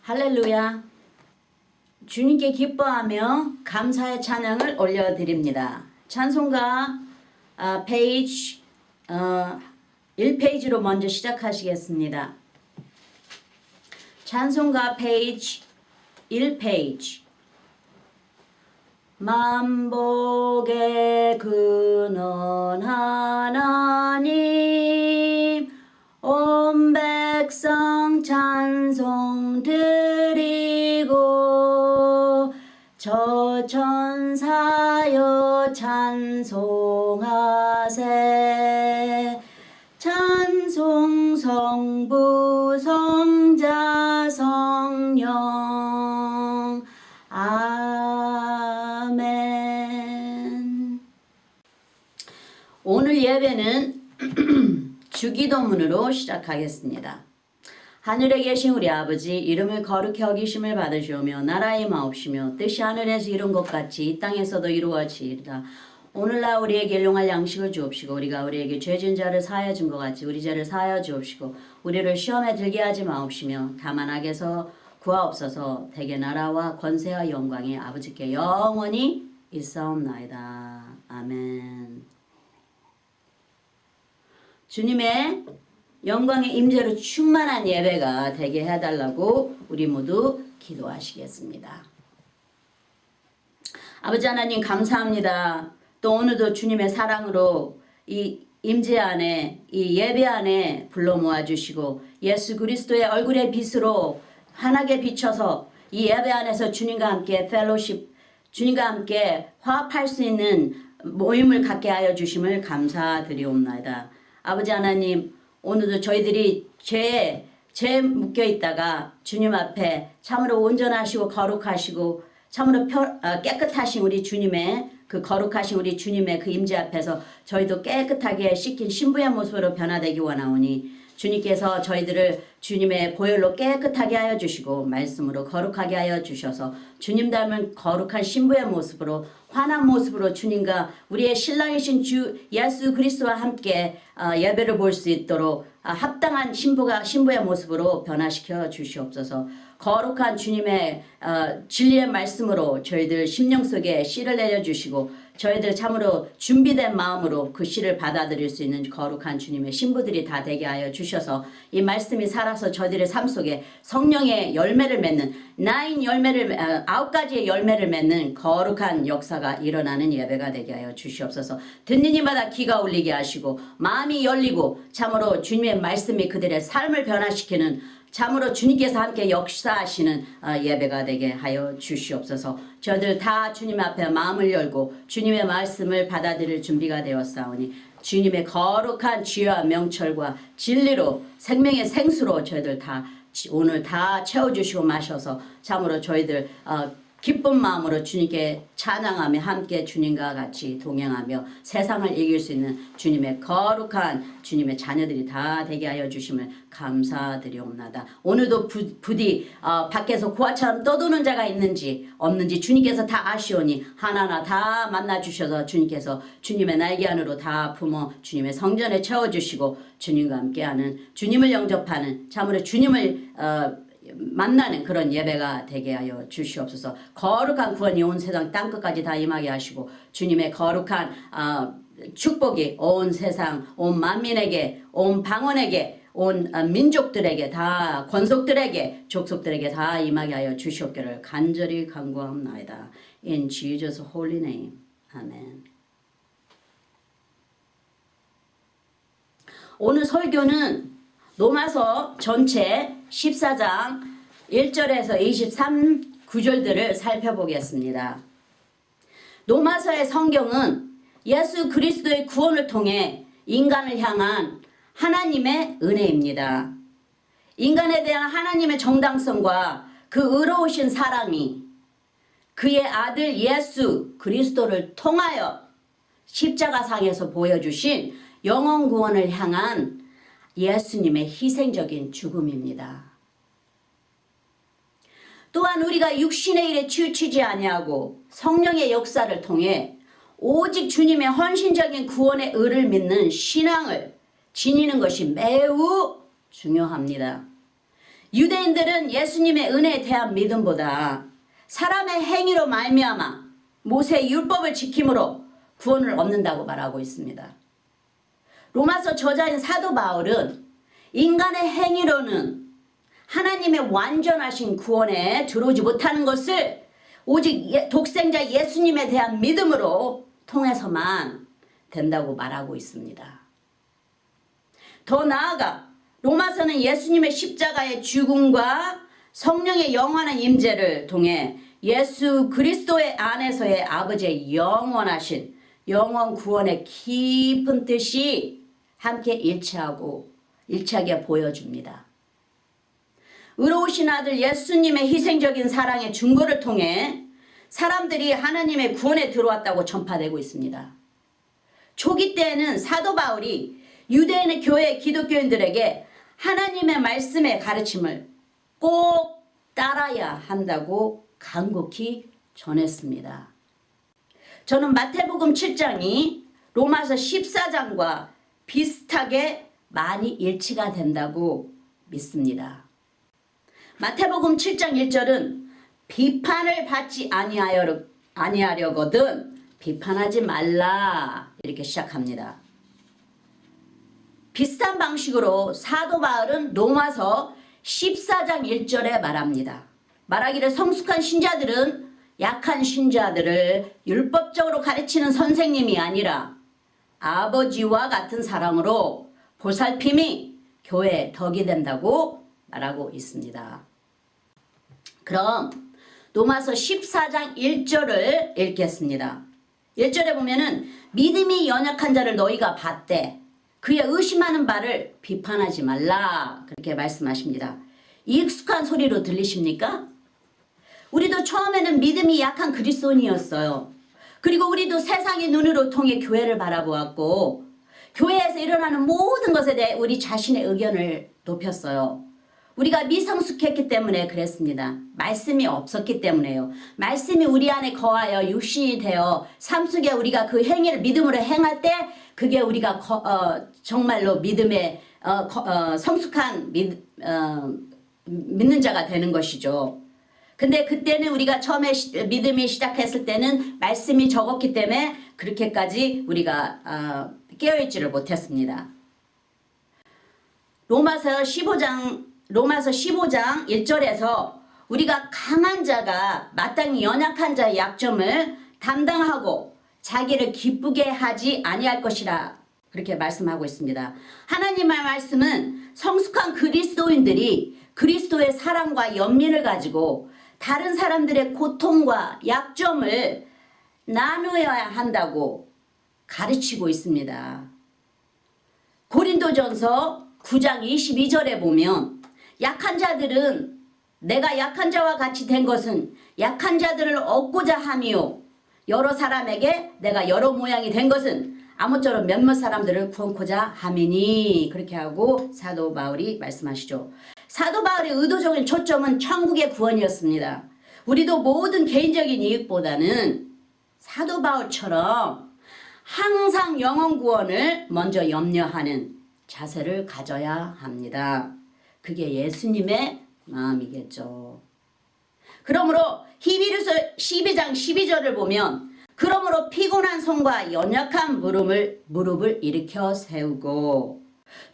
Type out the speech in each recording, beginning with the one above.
할렐루야. 주님께 기뻐하며 감사의 찬양을 올려드립니다. 찬송가 페이지 1페이지로 먼저 시작하시겠습니다. 찬송가 페이지 1페이지. 만복의 근원 하나님, 온 백성 찬송 드리고, 저 천사여 찬송하세. 찬송 성부 성자 성령. 아멘. 오늘 예배는 주기도문으로 시작하겠습니다. 하늘에 계신 우리 아버지, 이름을 거룩히 여기심을 받으시오며 나라의 마옵시며 뜻이 하늘에서 이룬 것 같이 이 땅에서도 이루어지이다. 오늘날 우리에게 일용할 양식을 주옵시고, 우리가 우리에게 죄진 자를 사하여 준 것 같이 우리 죄를 사하여 주옵시고, 우리를 시험에 들게 하지 마옵시며 다만 악에서 구하옵소서. 대개 나라와 권세와 영광이 아버지께 영원히 있사옵나이다. 아멘. 주님의 영광의 임재로 충만한 예배가 되게 해달라고 우리 모두 기도하시겠습니다. 아버지 하나님 감사합니다. 또 오늘도 주님의 사랑으로 이 임재 안에, 이 예배 안에 불러 모아주시고 예수 그리스도의 얼굴의 빛으로 환하게 비춰서 이 예배 안에서 주님과 함께 펠로십, 주님과 함께 화합할 수 있는 모임을 갖게 하여 주심을 감사드리옵나이다. 아버지 하나님, 오늘도 저희들이 죄에 묶여 있다가 주님 앞에 참으로 온전하시고 거룩하시고 참으로 깨끗하신 우리 주님의 그 거룩하신 우리 주님의 그 임재 앞에서 저희도 깨끗하게 씻긴 신부의 모습으로 변화되기 원하오니, 주님께서 저희들을 주님의 보혈로 깨끗하게 하여 주시고 말씀으로 거룩하게 하여 주셔서 주님 닮은 거룩한 신부의 모습으로, 환한 모습으로 주님과 우리의 신랑이신 주 예수 그리스도와 함께 예배를 볼 수 있도록 합당한 신부의 모습으로 변화시켜 주시옵소서. 거룩한 주님의 진리의 말씀으로 저희들 심령 속에 씨를 내려주시고 저희들 참으로 준비된 마음으로 그 씨를 받아들일 수 있는 거룩한 주님의 신부들이 다 되게 하여 주셔서 이 말씀이 살아서 저희들의 삶 속에 성령의 열매를 맺는 9가지의 열매를 맺는 거룩한 역사가 일어나는 예배가 되게 하여 주시옵소서. 듣는 이마다 귀가 울리게 하시고 마음이 열리고 참으로 주님의 말씀이 그들의 삶을 변화시키는, 참으로 주님께서 함께 역사하시는 예배가 되게 하여 주시옵소서. 저들 다 주님 앞에 마음을 열고 주님의 말씀을 받아들일 준비가 되었사오니 주님의 거룩한 지혜와 명철과 진리로 생명의 생수로 저희들 다 오늘 다 채워주시고 마셔서 참으로 저희들 기쁜 마음으로 주님께 찬양하며 함께 주님과 같이 동행하며 세상을 이길 수 있는 주님의 거룩한 주님의 자녀들이 다 되게 하여 주심을 감사드리옵나다. 오늘도 부디 밖에서 고아처럼 떠도는 자가 있는지 없는지 주님께서 다 아시오니 하나하나 다 만나주셔서 주님께서 주님의 날개 안으로 다 품어 주님의 성전에 채워주시고 주님과 함께하는, 주님을 영접하는, 참으로 주님을 만나는 그런 예배가 되게 하여 주시옵소서. 거룩한 구원이 온 세상 땅끝까지 다 임하게 하시고 주님의 거룩한 축복이 온 세상, 온 만민에게, 온 방언에게, 온 민족들에게 다, 권속들에게, 족속들에게 다 임하게 하여 주시옵기를 간절히 간구하옵나이다. In Jesus' holy name. 아멘. 오늘 설교는 로마서 전체 14장 1절에서 23구절들을 살펴보겠습니다. 로마서의 성경은 예수 그리스도의 구원을 통해 인간을 향한 하나님의 은혜입니다. 인간에 대한 하나님의 정당성과 그 의로우신 사랑이 그의 아들 예수 그리스도를 통하여 십자가상에서 보여주신 영원 구원을 향한 예수님의 희생적인 죽음입니다. 또한 우리가 육신의 일에 치우치지 아니하고 성령의 역사를 통해 오직 주님의 헌신적인 구원의 의를 믿는 신앙을 지니는 것이 매우 중요합니다. 유대인들은 예수님의 은혜에 대한 믿음보다 사람의 행위로 말미암아 모세의 율법을 지킴으로 구원을 얻는다고 말하고 있습니다. 로마서 저자인 사도 바울은 인간의 행위로는 하나님의 완전하신 구원에 들어오지 못하는 것을 오직 독생자 예수님에 대한 믿음으로 통해서만 된다고 말하고 있습니다. 더 나아가 로마서는 예수님의 십자가의 죽음과 성령의 영원한 임재를 통해 예수 그리스도의 안에서의 아버지의 영원하신 영원 구원의 깊은 뜻이 함께 일치하게 보여줍니다. 의로우신 아들 예수님의 희생적인 사랑의 중보를 통해 사람들이 하나님의 구원에 들어왔다고 전파되고 있습니다. 초기 때에는 사도 바울이 유대인의 교회 기독교인들에게 하나님의 말씀의 가르침을 꼭 따라야 한다고 간곡히 전했습니다. 저는 마태복음 7장이 로마서 14장과 비슷하게 많이 일치가 된다고 믿습니다. 마태복음 7장 1절은 비판을 받지 아니하려거든 비판하지 말라 이렇게 시작합니다. 비슷한 방식으로 사도 바울은 로마서 14장 1절에 말합니다. 말하기를 성숙한 신자들은 약한 신자들을 율법적으로 가르치는 선생님이 아니라 아버지와 같은 사랑으로 보살핌이 교회의 덕이 된다고 말하고 있습니다. 그럼 로마서 14장 1절을 읽겠습니다. 1절에 보면은 믿음이 연약한 자를 너희가 봤대 그의 의심하는 바를 비판하지 말라 그렇게 말씀하십니다. 익숙한 소리로 들리십니까? 우리도 처음에는 믿음이 약한 그리스도인이었어요. 그리고 우리도 세상의 눈으로 통해 교회를 바라보았고 교회에서 일어나는 모든 것에 대해 우리 자신의 의견을 높였어요. 우리가 미성숙했기 때문에 그랬습니다. 말씀이 없었기 때문에요. 말씀이 우리 안에 거하여 육신이 되어 삶 속에 우리가 그 행위를 믿음으로 행할 때 그게 우리가 정말로 믿음의 성숙한 믿는 자가 되는 것이죠. 근데 그때는 우리가 처음에 믿음이 시작했을 때는 말씀이 적었기 때문에 그렇게까지 우리가 깨어있지를 못했습니다. 로마서 15장 1절에서 우리가 강한 자가 마땅히 연약한 자의 약점을 담당하고 자기를 기쁘게 하지 아니할 것이라 그렇게 말씀하고 있습니다. 하나님의 말씀은 성숙한 그리스도인들이 그리스도의 사랑과 연민을 가지고 다른 사람들의 고통과 약점을 나누어야 한다고 가르치고 있습니다. 고린도전서 9장 22절에 보면 약한 자들은 내가 약한 자와 같이 된 것은 약한 자들을 얻고자 함이요 여러 사람에게 내가 여러 모양이 된 것은 아무쪼록 몇몇 사람들을 구원코자 함이니 그렇게 하고 사도 바울이 말씀하시죠. 사도 바울의 의도적인 초점은 천국의 구원이었습니다. 우리도 모든 개인적인 이익보다는 사도 바울처럼 항상 영혼 구원을 먼저 염려하는 자세를 가져야 합니다. 그게 예수님의 마음이겠죠. 그러므로 히브리서 12장 12절을 보면 그러므로 피곤한 손과 연약한 무릎을 일으켜 세우고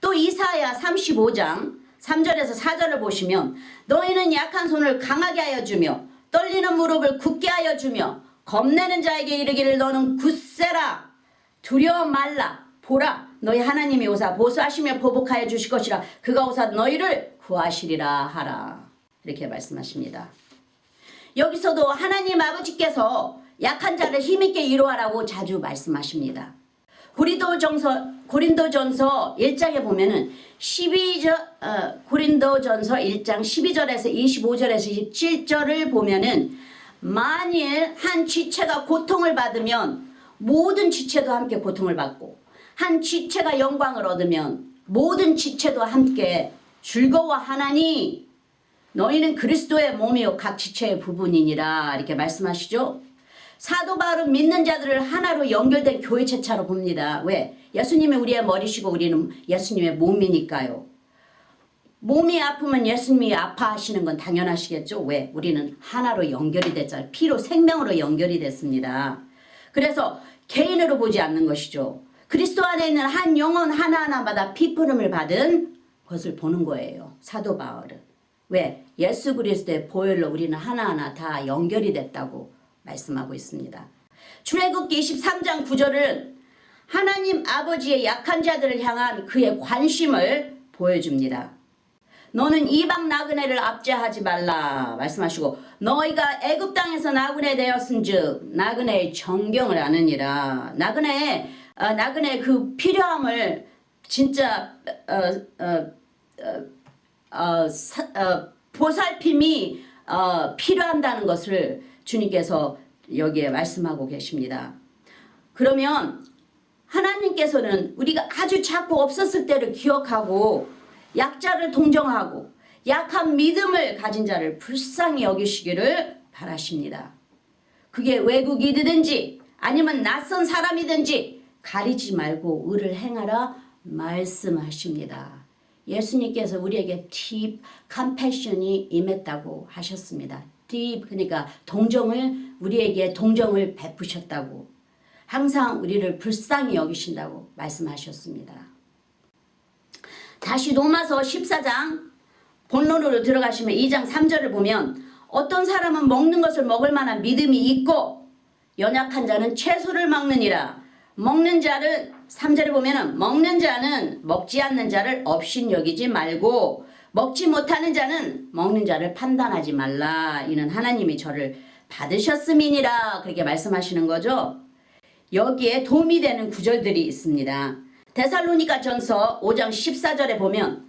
또 이사야 35장 3절에서 4절을 보시면 너희는 약한 손을 강하게 하여 주며 떨리는 무릎을 굳게 하여 주며 겁내는 자에게 이르기를 너는 굳세라 두려워 말라 보라 너희 하나님이 오사 보수하시며 보복하여 주실 것이라 그가 오사 너희를 구하시리라 하라 이렇게 말씀하십니다. 여기서도 하나님 아버지께서 약한 자를 힘있게 위로하라고 자주 말씀하십니다. 고린도전서 1장에 보면은 고린도전서 1장 12절에서 25절에서 27절을 보면은 만일 한 지체가 고통을 받으면 모든 지체도 함께 고통을 받고 한 지체가 영광을 얻으면 모든 지체도 함께 즐거워하나니 너희는 그리스도의 몸이요 각 지체의 부분이니라 이렇게 말씀하시죠. 사도 바울은 믿는 자들을 하나로 연결된 교회체차로 봅니다. 왜? 예수님이 우리의 머리시고 우리는 예수님의 몸이니까요. 몸이 아프면 예수님이 아파하시는 건 당연하시겠죠. 왜? 우리는 하나로 연결이 됐잖아요. 피로 생명으로 연결이 됐습니다. 그래서 개인으로 보지 않는 것이죠. 그리스도 안에 있는 한 영혼 하나하나마다 피부름을 받은 것을 보는 거예요. 사도 바울은. 왜? 예수 그리스도의 보혈로 우리는 하나하나 다 연결이 됐다고 말씀하고 있습니다. 출애굽기 23장 9절은 하나님 아버지의 약한 자들을 향한 그의 관심을 보여줍니다. 너는 이방 나그네를 압제하지 말라 말씀하시고 너희가 애굽 땅에서 나그네 되었은즉 나그네의 정경을 아느니라. 나그네의 그 필요함을 진짜 보살핌이 필요한다는 것을 주님께서 여기에 말씀하고 계십니다. 그러면 하나님께서는 우리가 아주 작고 없었을 때를 기억하고 약자를 동정하고 약한 믿음을 가진 자를 불쌍히 여기시기를 바라십니다. 그게 외국이든지 아니면 낯선 사람이든지 가리지 말고 의를 행하라 말씀하십니다. 예수님께서 우리에게 deep compassion이 임했다고 하셨습니다. deep 그러니까 우리에게 동정을 베푸셨다고, 항상 우리를 불쌍히 여기신다고 말씀하셨습니다. 다시 로마서 14장 본론으로 들어가시면 2장 3절을 보면 어떤 사람은 먹는 것을 먹을 만한 믿음이 있고 연약한 자는 채소를 먹느니라. 먹는 자는 3절에 보면은 먹는 자는 먹지 않는 자를 업신 여기지 말고 먹지 못하는 자는 먹는 자를 판단하지 말라. 이는 하나님이 저를 받으셨음이니라. 그렇게 말씀하시는 거죠. 여기에 도움이 되는 구절들이 있습니다. 데살로니가 전서 5장 14절에 보면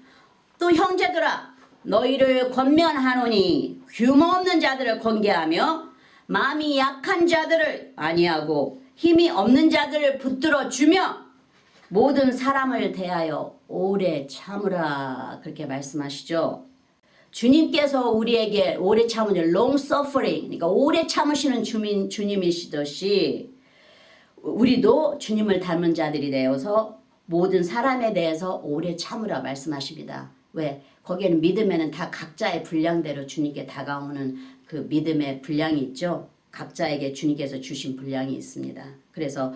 또 형제들아 너희를 권면하노니 규모 없는 자들을 권계하며 마음이 약한 자들을 아니하고 힘이 없는 자들을 붙들어 주며 모든 사람을 대하여 오래 참으라. 그렇게 말씀하시죠. 주님께서 우리에게 오래 참으는 long suffering, 그러니까 오래 참으시는 주님이시듯이 우리도 주님을 닮은 자들이 되어서 모든 사람에 대해서 오래 참으라 말씀하십니다. 왜? 거기에는 믿음에는 다 각자의 분량대로 주님께 다가오는 그 믿음의 분량이 있죠. 각자에게 주님께서 주신 분량이 있습니다. 그래서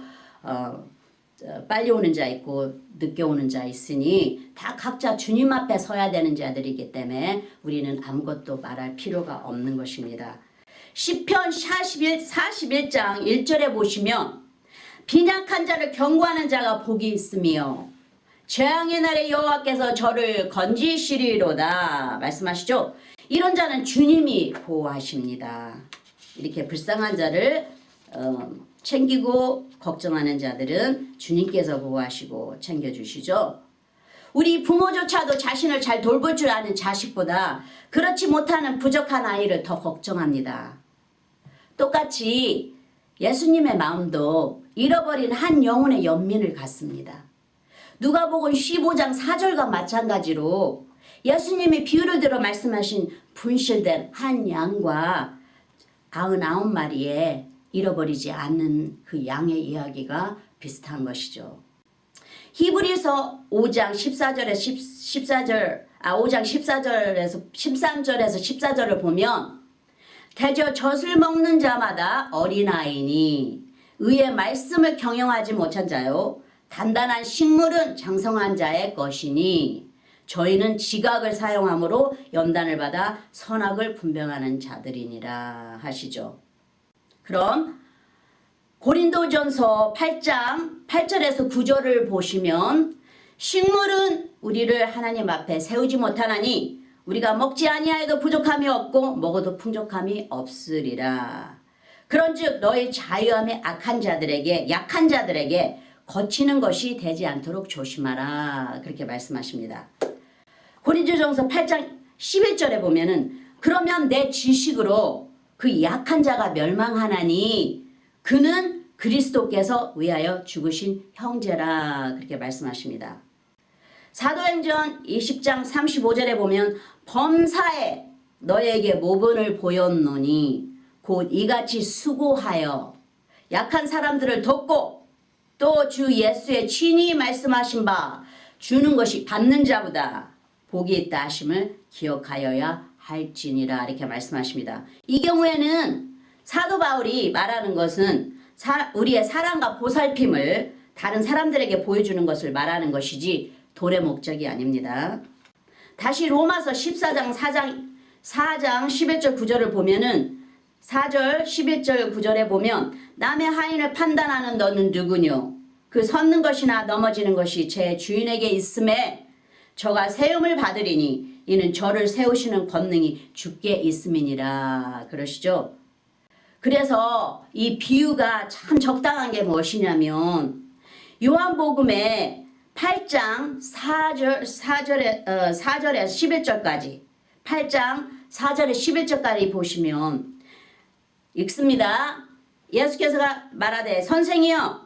빨리 오는 자 있고 늦게 오는 자 있으니 다 각자 주님 앞에 서야 되는 자들이기 때문에 우리는 아무것도 말할 필요가 없는 것입니다. 시편 41장 1절에 보시면 빈약한 자를 경고하는 자가 복이 있으며 재앙의 날에 여호와께서 저를 건지시리로다 말씀하시죠. 이런 자는 주님이 보호하십니다. 이렇게 불쌍한 자를 챙기고 걱정하는 자들은 주님께서 보호하시고 챙겨주시죠. 우리 부모조차도 자신을 잘 돌볼 줄 아는 자식보다 그렇지 못하는 부족한 아이를 더 걱정합니다. 똑같이 예수님의 마음도 잃어버린 한 영혼의 연민을 갖습니다. 누가복음 15장 4절과 마찬가지로 예수님이 비유를 들어 말씀하신 분실된 한 양과 99마리의 잃어버리지 않는 그 양의 이야기가 비슷한 것이죠. 히브리서 5장 13절에서 14절을 보면 대저 젖을 먹는 자마다 어린아이니 의의 말씀을 경영하지 못한 자요 단단한 식물은 장성한 자의 것이니 저희는 지각을 사용함으로 연단을 받아 선악을 분별하는 자들이니라 하시죠. 그럼 고린도전서 8장 8절에서 9절을 보시면 식물은 우리를 하나님 앞에 세우지 못하나니 우리가 먹지 아니하여도 부족함이 없고 먹어도 풍족함이 없으리라. 그런즉 너희 자유함의 약한 자들에게 거치는 것이 되지 않도록 조심하라. 그렇게 말씀하십니다. 고린도전서 8장 11절에 보면은 그러면 내 지식으로 그 약한 자가 멸망하나니 그는 그리스도께서 위하여 죽으신 형제라. 그렇게 말씀하십니다. 사도행전 20장 35절에 보면 범사에 너에게 모본을 보였노니 곧 이같이 수고하여 약한 사람들을 돕고 또 주 예수의 친히 말씀하신 바 주는 것이 받는 자보다 복이 있다 하심을 기억하여야 할지니라 이렇게 말씀하십니다. 이 경우에는 사도 바울이 말하는 것은 우리의 사랑과 보살핌을 다른 사람들에게 보여주는 것을 말하는 것이지 돌의 목적이 아닙니다. 다시 로마서 14장 4장 11절 9절을 보면은 4절 11절 9절에 보면 남의 하인을 판단하는 너는 누구뇨? 그 섰는 것이나 넘어지는 것이 제 주인에게 있음에 저가 세움을 받으리니 이는 저를 세우시는 권능이 주께 있음이니라 그러시죠. 그래서 이 비유가 참 적당한 게 무엇이냐면 요한복음의 8장 4절에서 11절까지 8장 4절에 11절까지 보시면 읽습니다. 예수께서 말하되 선생이여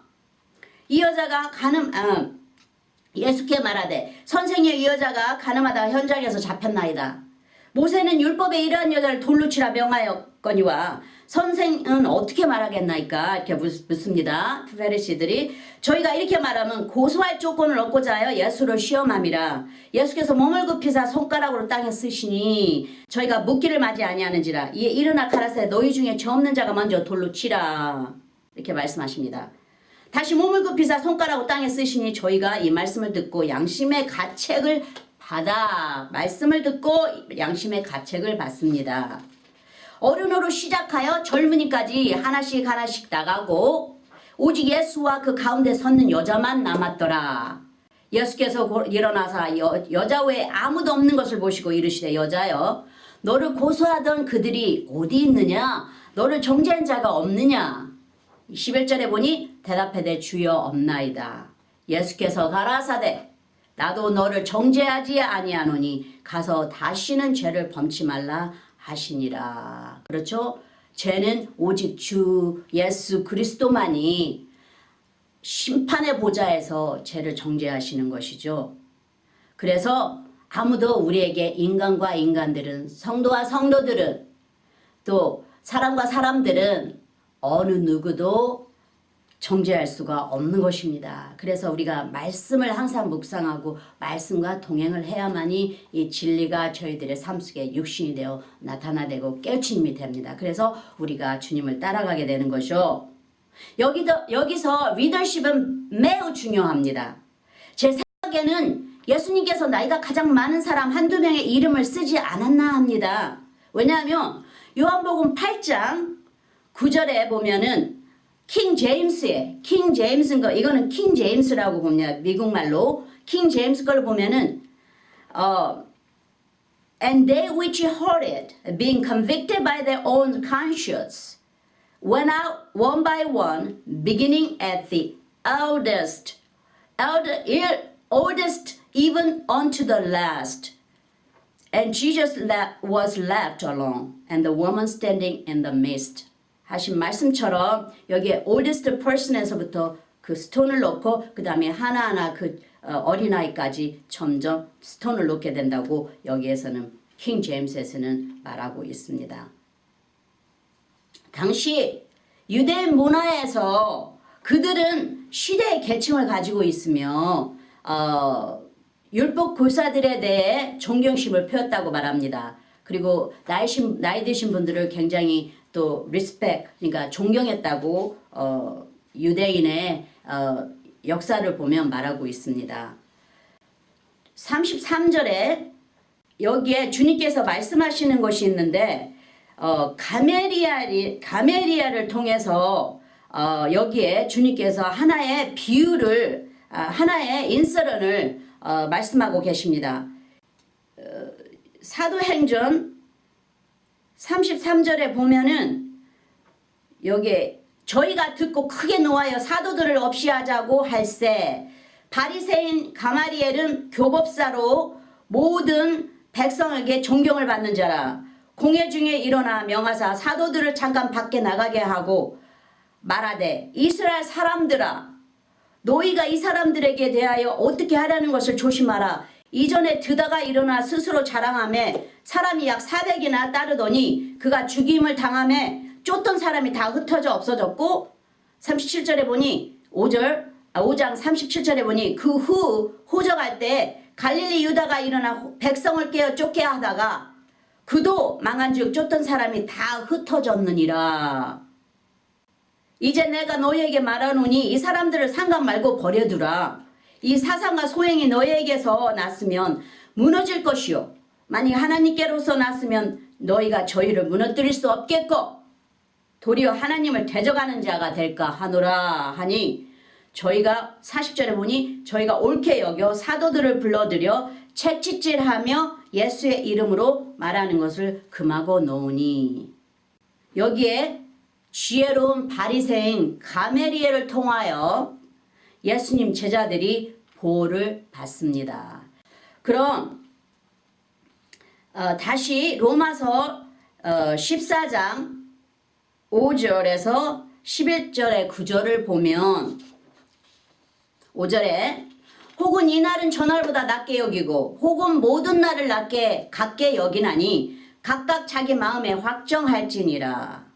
이 여자가 예수께 말하되 선생이여 이 여자가 가늠하다가 현장에서 잡혔나이다. 모세는 율법에 이러한 여자를 돌로 치라 명하였거니와 선생은 어떻게 말하겠나이까 이렇게 묻습니다. 바리새인들이 저희가 이렇게 말하면 고소할 조건을 얻고자 하여 예수를 시험함이라. 예수께서 몸을 굽히사 손가락으로 땅에 쓰시니 저희가 묻기를 맞이 아니하는지라. 이에 일어나 가라사대 너희 중에 죄 없는 자가 먼저 돌로 치라 이렇게 말씀하십니다. 다시 몸을 굽히사 손가락으로 땅에 쓰시니 저희가 이 말씀을 듣고 양심의 가책을 받아 말씀을 듣고 양심의 가책을 받습니다. 어른으로 시작하여 젊은이까지 하나씩 나가고 오직 예수와 그 가운데 섰는 여자만 남았더라. 예수께서 일어나사 여자 외에 아무도 없는 것을 보시고 이르시되 여자여 너를 고소하던 그들이 어디 있느냐? 너를 정죄한 자가 없느냐? 11절에 보니 대답하되 주여 없나이다. 예수께서 가라사대 나도 너를 정죄하지 아니하노니 가서 다시는 죄를 범치 말라 하시니라. 그렇죠? 죄는 오직 주 예수 그리스도만이 심판의 보좌에서 죄를 정죄하시는 것이죠. 그래서 아무도 우리에게 인간과 인간들은 성도와 성도들은 또 사람과 사람들은 어느 누구도 정죄할 수가 없는 것입니다. 그래서 우리가 말씀을 항상 묵상하고 말씀과 동행을 해야만이 이 진리가 저희들의 삶 속에 육신이 되어 나타나되고 깨우침이 됩니다. 그래서 우리가 주님을 따라가게 되는 것이죠. 여기서 리더십은 매우 중요합니다. 제 생각에는 예수님께서 나이가 가장 많은 사람 한두 명의 이름을 쓰지 않았나 합니다. 왜냐하면 요한복음 8장 9절에 보면은 킹 제임스의 이거는 킹 제임스라고 보면 미국말로 킹 제임스 걸 보면은 and they which heard it being convicted by their own conscience went out one by one beginning at the oldest even unto the last and Jesus was left alone and the woman standing in the midst. 하신 말씀처럼 여기에 oldest person에서부터 그 스톤을 놓고 그 다음에 하나하나 그 어린아이까지 점점 스톤을 놓게 된다고 여기에서는 킹 제임스에서는 말하고 있습니다. 당시 유대인 문화에서 그들은 시대의 계층을 가지고 있으며 율법 교사들에 대해 존경심을 표했다고 말합니다. 그리고 나이 드신 분들을 굉장히 또 리스펙 그러니까 존경했다고 유대인의 역사를 보면 말하고 있습니다. 33절에 여기에 주님께서 말씀하시는 것이 있는데 가멜리아를 통해서 여기에 주님께서 하나의 비유를 하나의 인서런을 말씀하고 계십니다. 사도행전 33절에 보면은 여기에 저희가 듣고 크게 노하여 사도들을 없이 하자고 할세 바리새인 가마리엘은 교법사로 모든 백성에게 존경을 받는 자라 공회 중에 일어나 명하사 사도들을 잠깐 밖에 나가게 하고 말하되 이스라엘 사람들아 너희가 이 사람들에게 대하여 어떻게 하라는 것을 조심하라. 이전에 드다가 일어나 스스로 자랑하며 사람이 약 400이나 따르더니 그가 죽임을 당하며 쫓던 사람이 다 흩어져 없어졌고 37절에 보니 5장 37절에 보니 그 후 호적할 때 갈릴리 유다가 일어나 백성을 깨어 쫓게 하다가 그도 망한즉 쫓던 사람이 다 흩어졌느니라. 이제 내가 너희에게 말하노니 이 사람들을 상관 말고 버려두라. 이 사상과 소행이 너희에게서 났으면 무너질 것이요 만약 하나님께로서 났으면 너희가 저희를 무너뜨릴 수 없겠고 도리어 하나님을 대적하는 자가 될까 하노라 하니 저희가 40절에 보니 저희가 옳게 여겨 사도들을 불러들여 채찍질하며 예수의 이름으로 말하는 것을 금하고 놓으니 여기에 지혜로운 바리새인 가멜리엘을 통하여 예수님 제자들이 보호를 받습니다. 그럼 다시 로마서 14장 5절에서 11절의 9절을 보면 5절에 혹은 이 날은 전날보다 낮게 여기고 혹은 모든 날을 같게 여기나니 각각 자기 마음에 확정할지니라.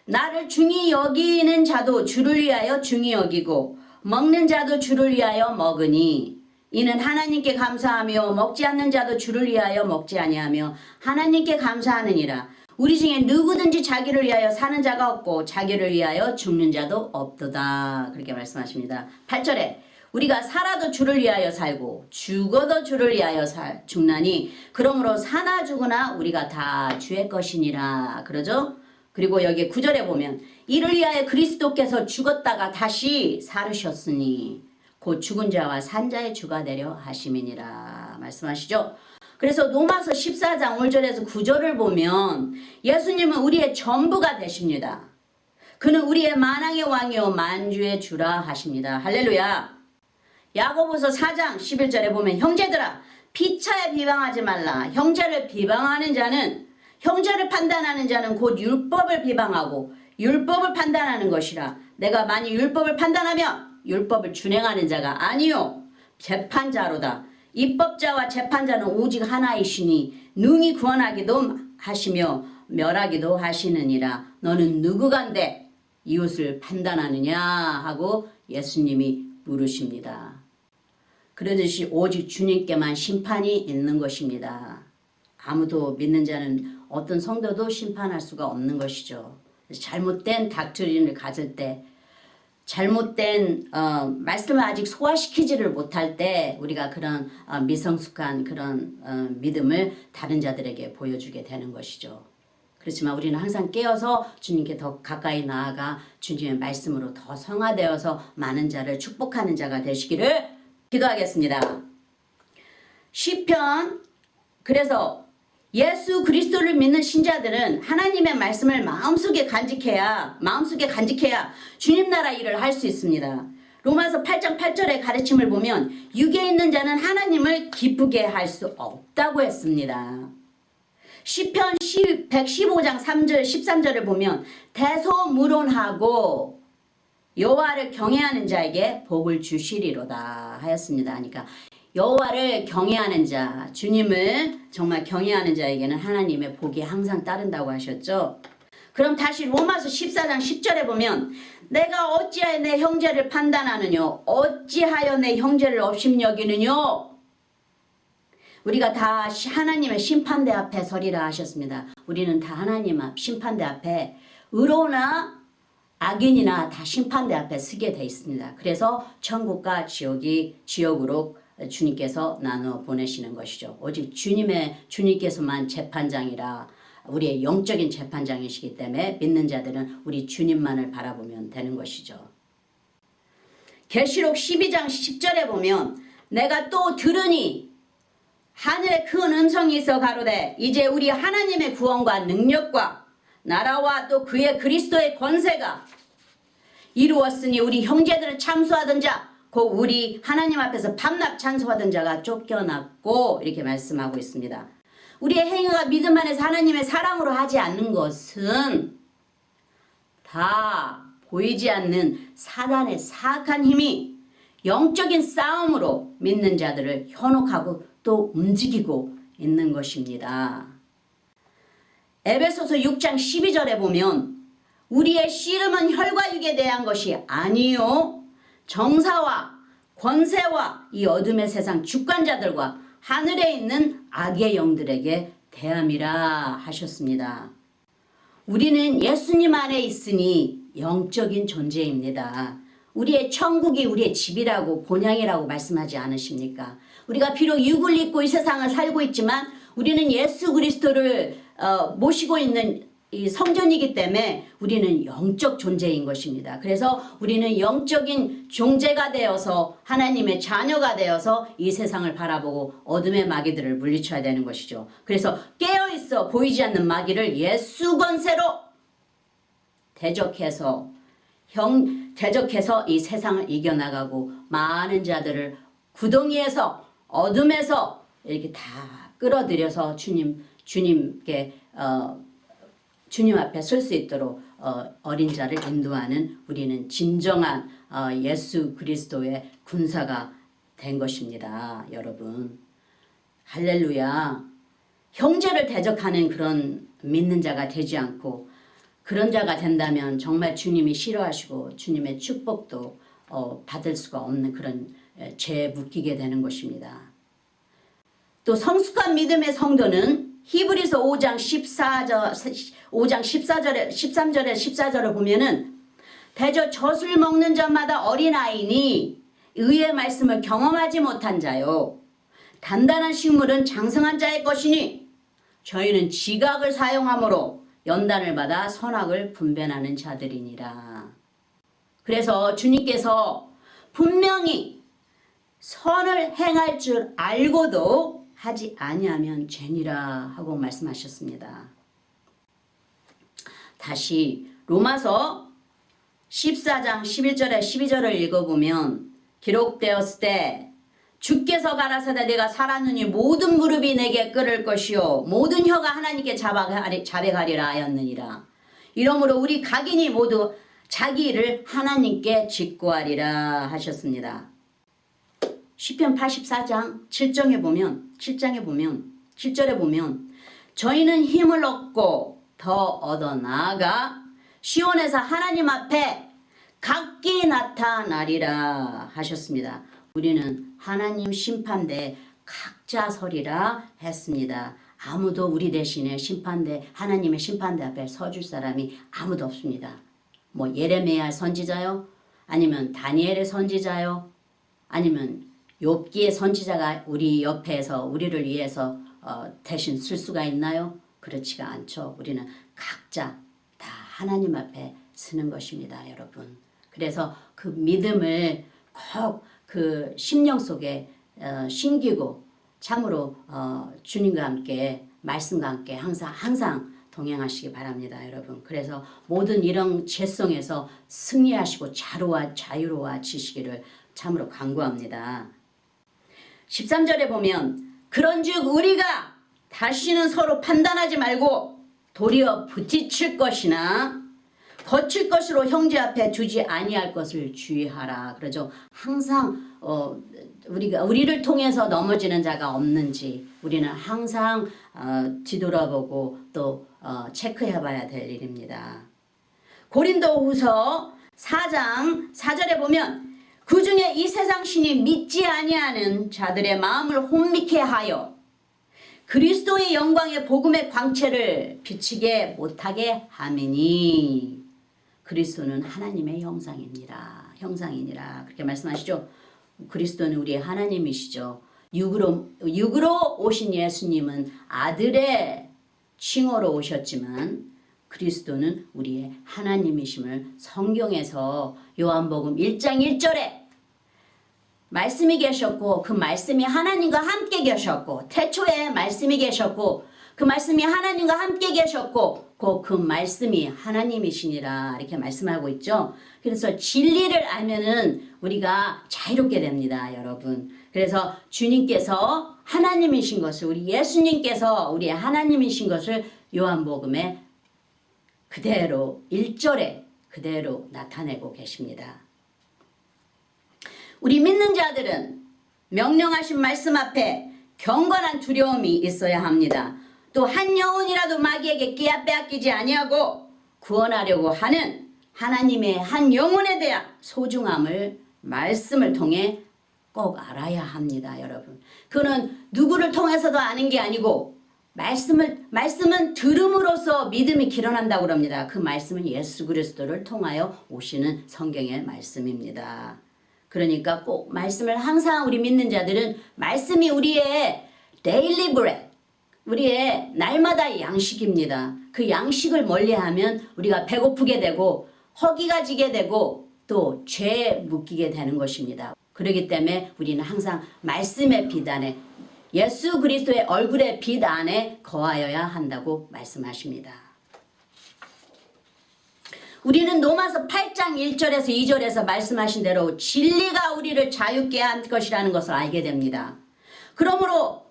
나를 중히 여기는 자도 주를 위하여 중히 여기고 먹는 자도 주를 위하여 먹으니 이는 하나님께 감사하며 먹지 않는 자도 주를 위하여 먹지 아니하며 하나님께 감사하느니라. 우리 중에 누구든지 자기를 위하여 사는 자가 없고 자기를 위하여 죽는 자도 없도다. 그렇게 말씀하십니다. 8절에 우리가 살아도 주를 위하여 살고 죽어도 주를 위하여 죽나니 그러므로 사나 죽으나 우리가 다 주의 것이니라. 그러죠? 그리고 여기 9절에 보면 이를 위하여 그리스도께서 죽었다가 다시 살으셨으니 곧 죽은 자와 산 자의 주가 되려 하심이니라 말씀하시죠. 그래서 로마서 14장 5절에서 9절을 보면 예수님은 우리의 전부가 되십니다. 그는 우리의 만왕의 왕이요 만주의 주라 하십니다. 할렐루야. 야고보서 4장 11절에 보면 형제들아 피차에 비방하지 말라. 형제를 비방하는 자는 형제를 판단하는 자는 곧 율법을 비방하고 율법을 판단하는 것이라. 내가 만일 율법을 판단하면 율법을 준행하는 자가 아니요 재판자로다. 입법자와 재판자는 오직 하나이시니 능히 구원하기도 하시며 멸하기도 하시느니라. 너는 누구간데 이웃을 판단하느냐 하고 예수님이 물으십니다. 그러듯이 오직 주님께만 심판이 있는 것입니다. 아무도 믿는 자는 어떤 성도도 심판할 수가 없는 것이죠. 잘못된 닥트린을 가질 때 잘못된 말씀을 아직 소화시키지를 못할 때 우리가 그런 미성숙한 그런 믿음을 다른 자들에게 보여주게 되는 것이죠. 그렇지만 우리는 항상 깨어서 주님께 더 가까이 나아가 주님의 말씀으로 더 성화되어서 많은 자를 축복하는 자가 되시기를 기도하겠습니다. 시편 그래서 예수 그리스도를 믿는 신자들은 하나님의 말씀을 마음속에 간직해야 주님 나라 일을 할 수 있습니다. 로마서 8장 8절의 가르침을 보면 육에 있는 자는 하나님을 기쁘게 할 수 없다고 했습니다. 시편 115장 3절 13절을 보면 대소무론하고 여호와를 경외하는 자에게 복을 주시리로다 하였습니다. 그러니까 여호와를 경외하는 자, 주님을 정말 경외하는 자에게는 하나님의 복이 항상 따른다고 하셨죠. 그럼 다시 로마서 14장 10절에 보면 내가 어찌하여 내 형제를 판단하느뇨 어찌하여 내 형제를 업심여기느뇨. 우리가 다 하나님의 심판대 앞에 서리라 하셨습니다. 우리는 다 하나님 앞 심판대 앞에 의로우나 악인이나 다 심판대 앞에 서게 돼 있습니다. 그래서 천국과 지옥으로 주님께서 나누어 보내시는 것이죠. 오직 주님께서만 재판장이라 우리의 영적인 재판장이시기 때문에 믿는 자들은 우리 주님만을 바라보면 되는 것이죠. 계시록 12장 10절에 보면 내가 또 들으니 하늘에 큰 음성이 있어 가로되 이제 우리 하나님의 구원과 능력과 나라와 또 그의 그리스도의 권세가 이루었으니 우리 형제들을 참소하던 자 곧 우리 하나님 앞에서 밤낮 찬송하던 자가 쫓겨났고 이렇게 말씀하고 있습니다. 우리의 행위가 믿음 안에서 하나님의 사랑으로 하지 않는 것은 다 보이지 않는 사단의 사악한 힘이 영적인 싸움으로 믿는 자들을 현혹하고 또 움직이고 있는 것입니다. 에베소서 6장 12절에 보면 우리의 씨름은 혈과 육에 대한 것이 아니요 정사와 권세와 이 어둠의 세상 주관자들과 하늘에 있는 악의 영들에게 대함이라 하셨습니다. 우리는 예수님 안에 있으니 영적인 존재입니다. 우리의 천국이 우리의 집이라고 본향이라고 말씀하지 않으십니까? 우리가 비록 육을 입고 이 세상을 살고 있지만 우리는 예수 그리스도를 모시고 있는 이 성전이기 때문에 우리는 영적 존재인 것입니다. 그래서 우리는 영적인 존재가 되어서 하나님의 자녀가 되어서 이 세상을 바라보고 어둠의 마귀들을 물리쳐야 되는 것이죠. 그래서 깨어있어 보이지 않는 마귀를 예수 권세로 대적해서 이 세상을 이겨나가고 많은 자들을 구덩이에서 어둠에서 이렇게 다 끌어들여서 주님께 주님 앞에 설 수 있도록 어린 자를 인도하는 우리는 진정한 예수 그리스도의 군사가 된 것입니다. 여러분 할렐루야. 형제를 대적하는 그런 믿는 자가 되지 않고 그런 자가 된다면 정말 주님이 싫어하시고 주님의 축복도 받을 수가 없는 그런 죄에 묶이게 되는 것입니다. 또 성숙한 믿음의 성도는 히브리서 5장 13절에 14절을 보면은 대저 젖을 먹는 자마다 어린아이니 의의 말씀을 경험하지 못한 자요. 단단한 식물은 장성한 자의 것이니 저희는 지각을 사용함으로 연단을 받아 선악을 분별하는 자들이니라. 그래서 주님께서 분명히 선을 행할 줄 알고도 하지 아니하면 죄니라 하고 말씀하셨습니다. 다시 로마서 14장 11절에 12절을 읽어보면 기록되었을 때 주께서 가라사대 내가 살았느니 모든 무릎이 내게 꿇을 것이요 모든 혀가 하나님께 자백하리라 하였느니라. 이러므로 우리 각인이 모두 자기 일을 하나님께 직고하리라 하셨습니다. 시편 84장 7절에 보면 저희는 힘을 얻고 더 얻어 나아가 시온에서 하나님 앞에 각기 나타나리라 하셨습니다. 우리는 하나님 심판대에 각자 서리라 했습니다. 아무도 우리 대신에 하나님의 심판대 앞에 서줄 사람이 아무도 없습니다. 뭐 예레미야 선지자요? 아니면 다니엘의 선지자요? 아니면 욥기의 선지자가 우리 옆에서 우리를 위해서 대신 쓸 수가 있나요? 그렇지가 않죠. 우리는 각자 다 하나님 앞에 쓰는 것입니다, 여러분. 그래서 그 믿음을 꼭 그 심령 속에 심기고 참으로 주님과 함께 말씀과 함께 항상 동행하시기 바랍니다, 여러분. 그래서 모든 이런 죄성에서 승리하시고 자유로워지시기를 참으로 간구합니다. 13절에 보면 그런즉 우리가 다시는 서로 판단하지 말고 도리어 부딪힐 것이나 거칠 것으로 형제 앞에 두지 아니할 것을 주의하라. 그러죠. 항상 우리를 통해서 넘어지는 자가 없는지 우리는 항상 뒤돌아보고 또 체크해봐야 될 일입니다. 고린도후서 4장 4절에 보면 그 중에 이 세상 신이 믿지 아니하는 자들의 마음을 혼미케 하여 그리스도의 영광의 복음의 광채를 비치게 못하게 함이니 그리스도는 하나님의 형상이니라 그렇게 말씀하시죠. 그리스도는 우리의 하나님이시죠. 육으로 오신 예수님은 아들의 칭호로 오셨지만 그리스도는 우리의 하나님이심을 성경에서 요한복음 1장 1절에 말씀이 계셨고 그 말씀이 하나님과 함께 계셨고 태초에 말씀이 계셨고 그 말씀이 하나님과 함께 계셨고 그 말씀이 하나님이시니라 이렇게 말씀하고 있죠. 그래서 진리를 알면은 우리가 자유롭게 됩니다, 여러분. 그래서 주님께서 하나님이신 것을 우리 예수님께서 우리의 하나님이신 것을 요한복음에 그대로 1절에 그대로 나타내고 계십니다. 우리 믿는 자들은 명령하신 말씀 앞에 경건한 두려움이 있어야 합니다. 또 한 영혼이라도 마귀에게 빼앗기지 아니하고 구원하려고 하는 하나님의 한 영혼에 대한 소중함을 말씀을 통해 꼭 알아야 합니다, 여러분. 그는 누구를 통해서도 아는 게 아니고 말씀은 들음으로써 믿음이 길어난다고 그럽니다. 그 말씀은 예수 그리스도를 통하여 오시는 성경의 말씀입니다. 그러니까 꼭 말씀을 항상 우리 믿는 자들은 말씀이 우리의 daily bread, 우리의 날마다 양식입니다. 그 양식을 멀리하면 우리가 배고프게 되고 허기가 지게 되고 또 죄에 묶이게 되는 것입니다. 그렇기 때문에 우리는 항상 말씀의 빛 안에 예수 그리스도의 얼굴의 빛 안에 거하여야 한다고 말씀하십니다. 우리는 로마서 8장 1절에서 2절에서 말씀하신 대로 진리가 우리를 자유케 한 것이라는 것을 알게 됩니다. 그러므로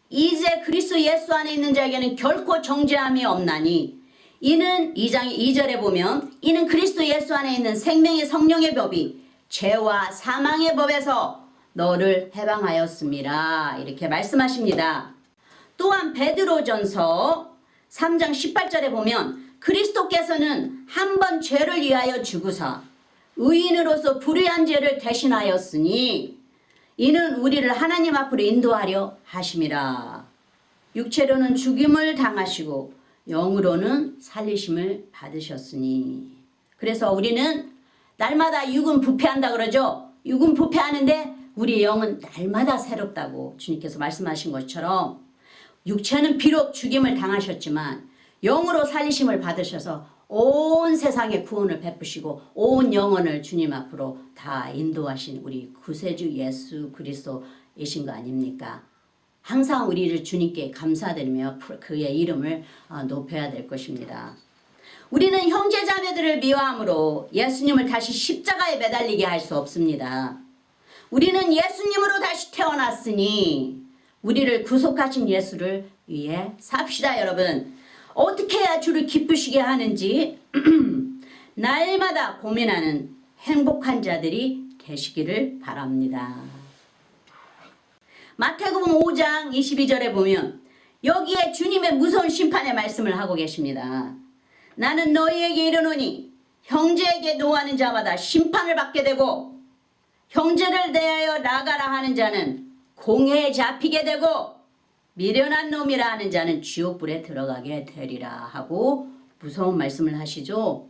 이제 그리스도 예수 안에 있는 자에게는 결코 정죄함이 없나니 이는 2장 2절에 보면 이는 그리스도 예수 안에 있는 생명의 성령의 법이 죄와 사망의 법에서 너를 해방하였습니다. 이렇게 말씀하십니다. 또한 베드로전서 3장 18절에 보면 그리스도께서는 한 번 죄를 위하여 죽으사 의인으로서 불의한 죄를 대신하였으니 이는 우리를 하나님 앞으로 인도하려 하심이라. 육체로는 죽임을 당하시고 영으로는 살리심을 받으셨으니. 그래서 우리는 날마다 육은 부패한다 그러죠. 육은 부패하는데 우리 영은 날마다 새롭다고 주님께서 말씀하신 것처럼 육체는 비록 죽임을 당하셨지만 영으로 살리심을 받으셔서 온 세상에 구원을 베푸시고 온 영혼을 주님 앞으로 다 인도하신 우리 구세주 예수 그리스도이신 거 아닙니까? 항상 우리를 주님께 감사드리며 그의 이름을 높여야 될 것입니다. 우리는 형제자매들을 미워함으로 예수님을 다시 십자가에 매달리게 할 수 없습니다. 우리는 예수님으로 다시 태어났으니 우리를 구속하신 예수를 위해 삽시다, 여러분. 어떻게 해야 주를 기쁘시게 하는지 날마다 고민하는 행복한 자들이 되시기를 바랍니다. 마태복음 5장 22절에 보면 여기에 주님의 무서운 심판의 말씀을 하고 계십니다. 나는 너희에게 이르노니 형제에게 노하는 자마다 심판을 받게 되고 형제를 대하여 나가라 하는 자는 공회에 잡히게 되고 미련한 놈이라 하는 자는 지옥불에 들어가게 되리라 하고 무서운 말씀을 하시죠.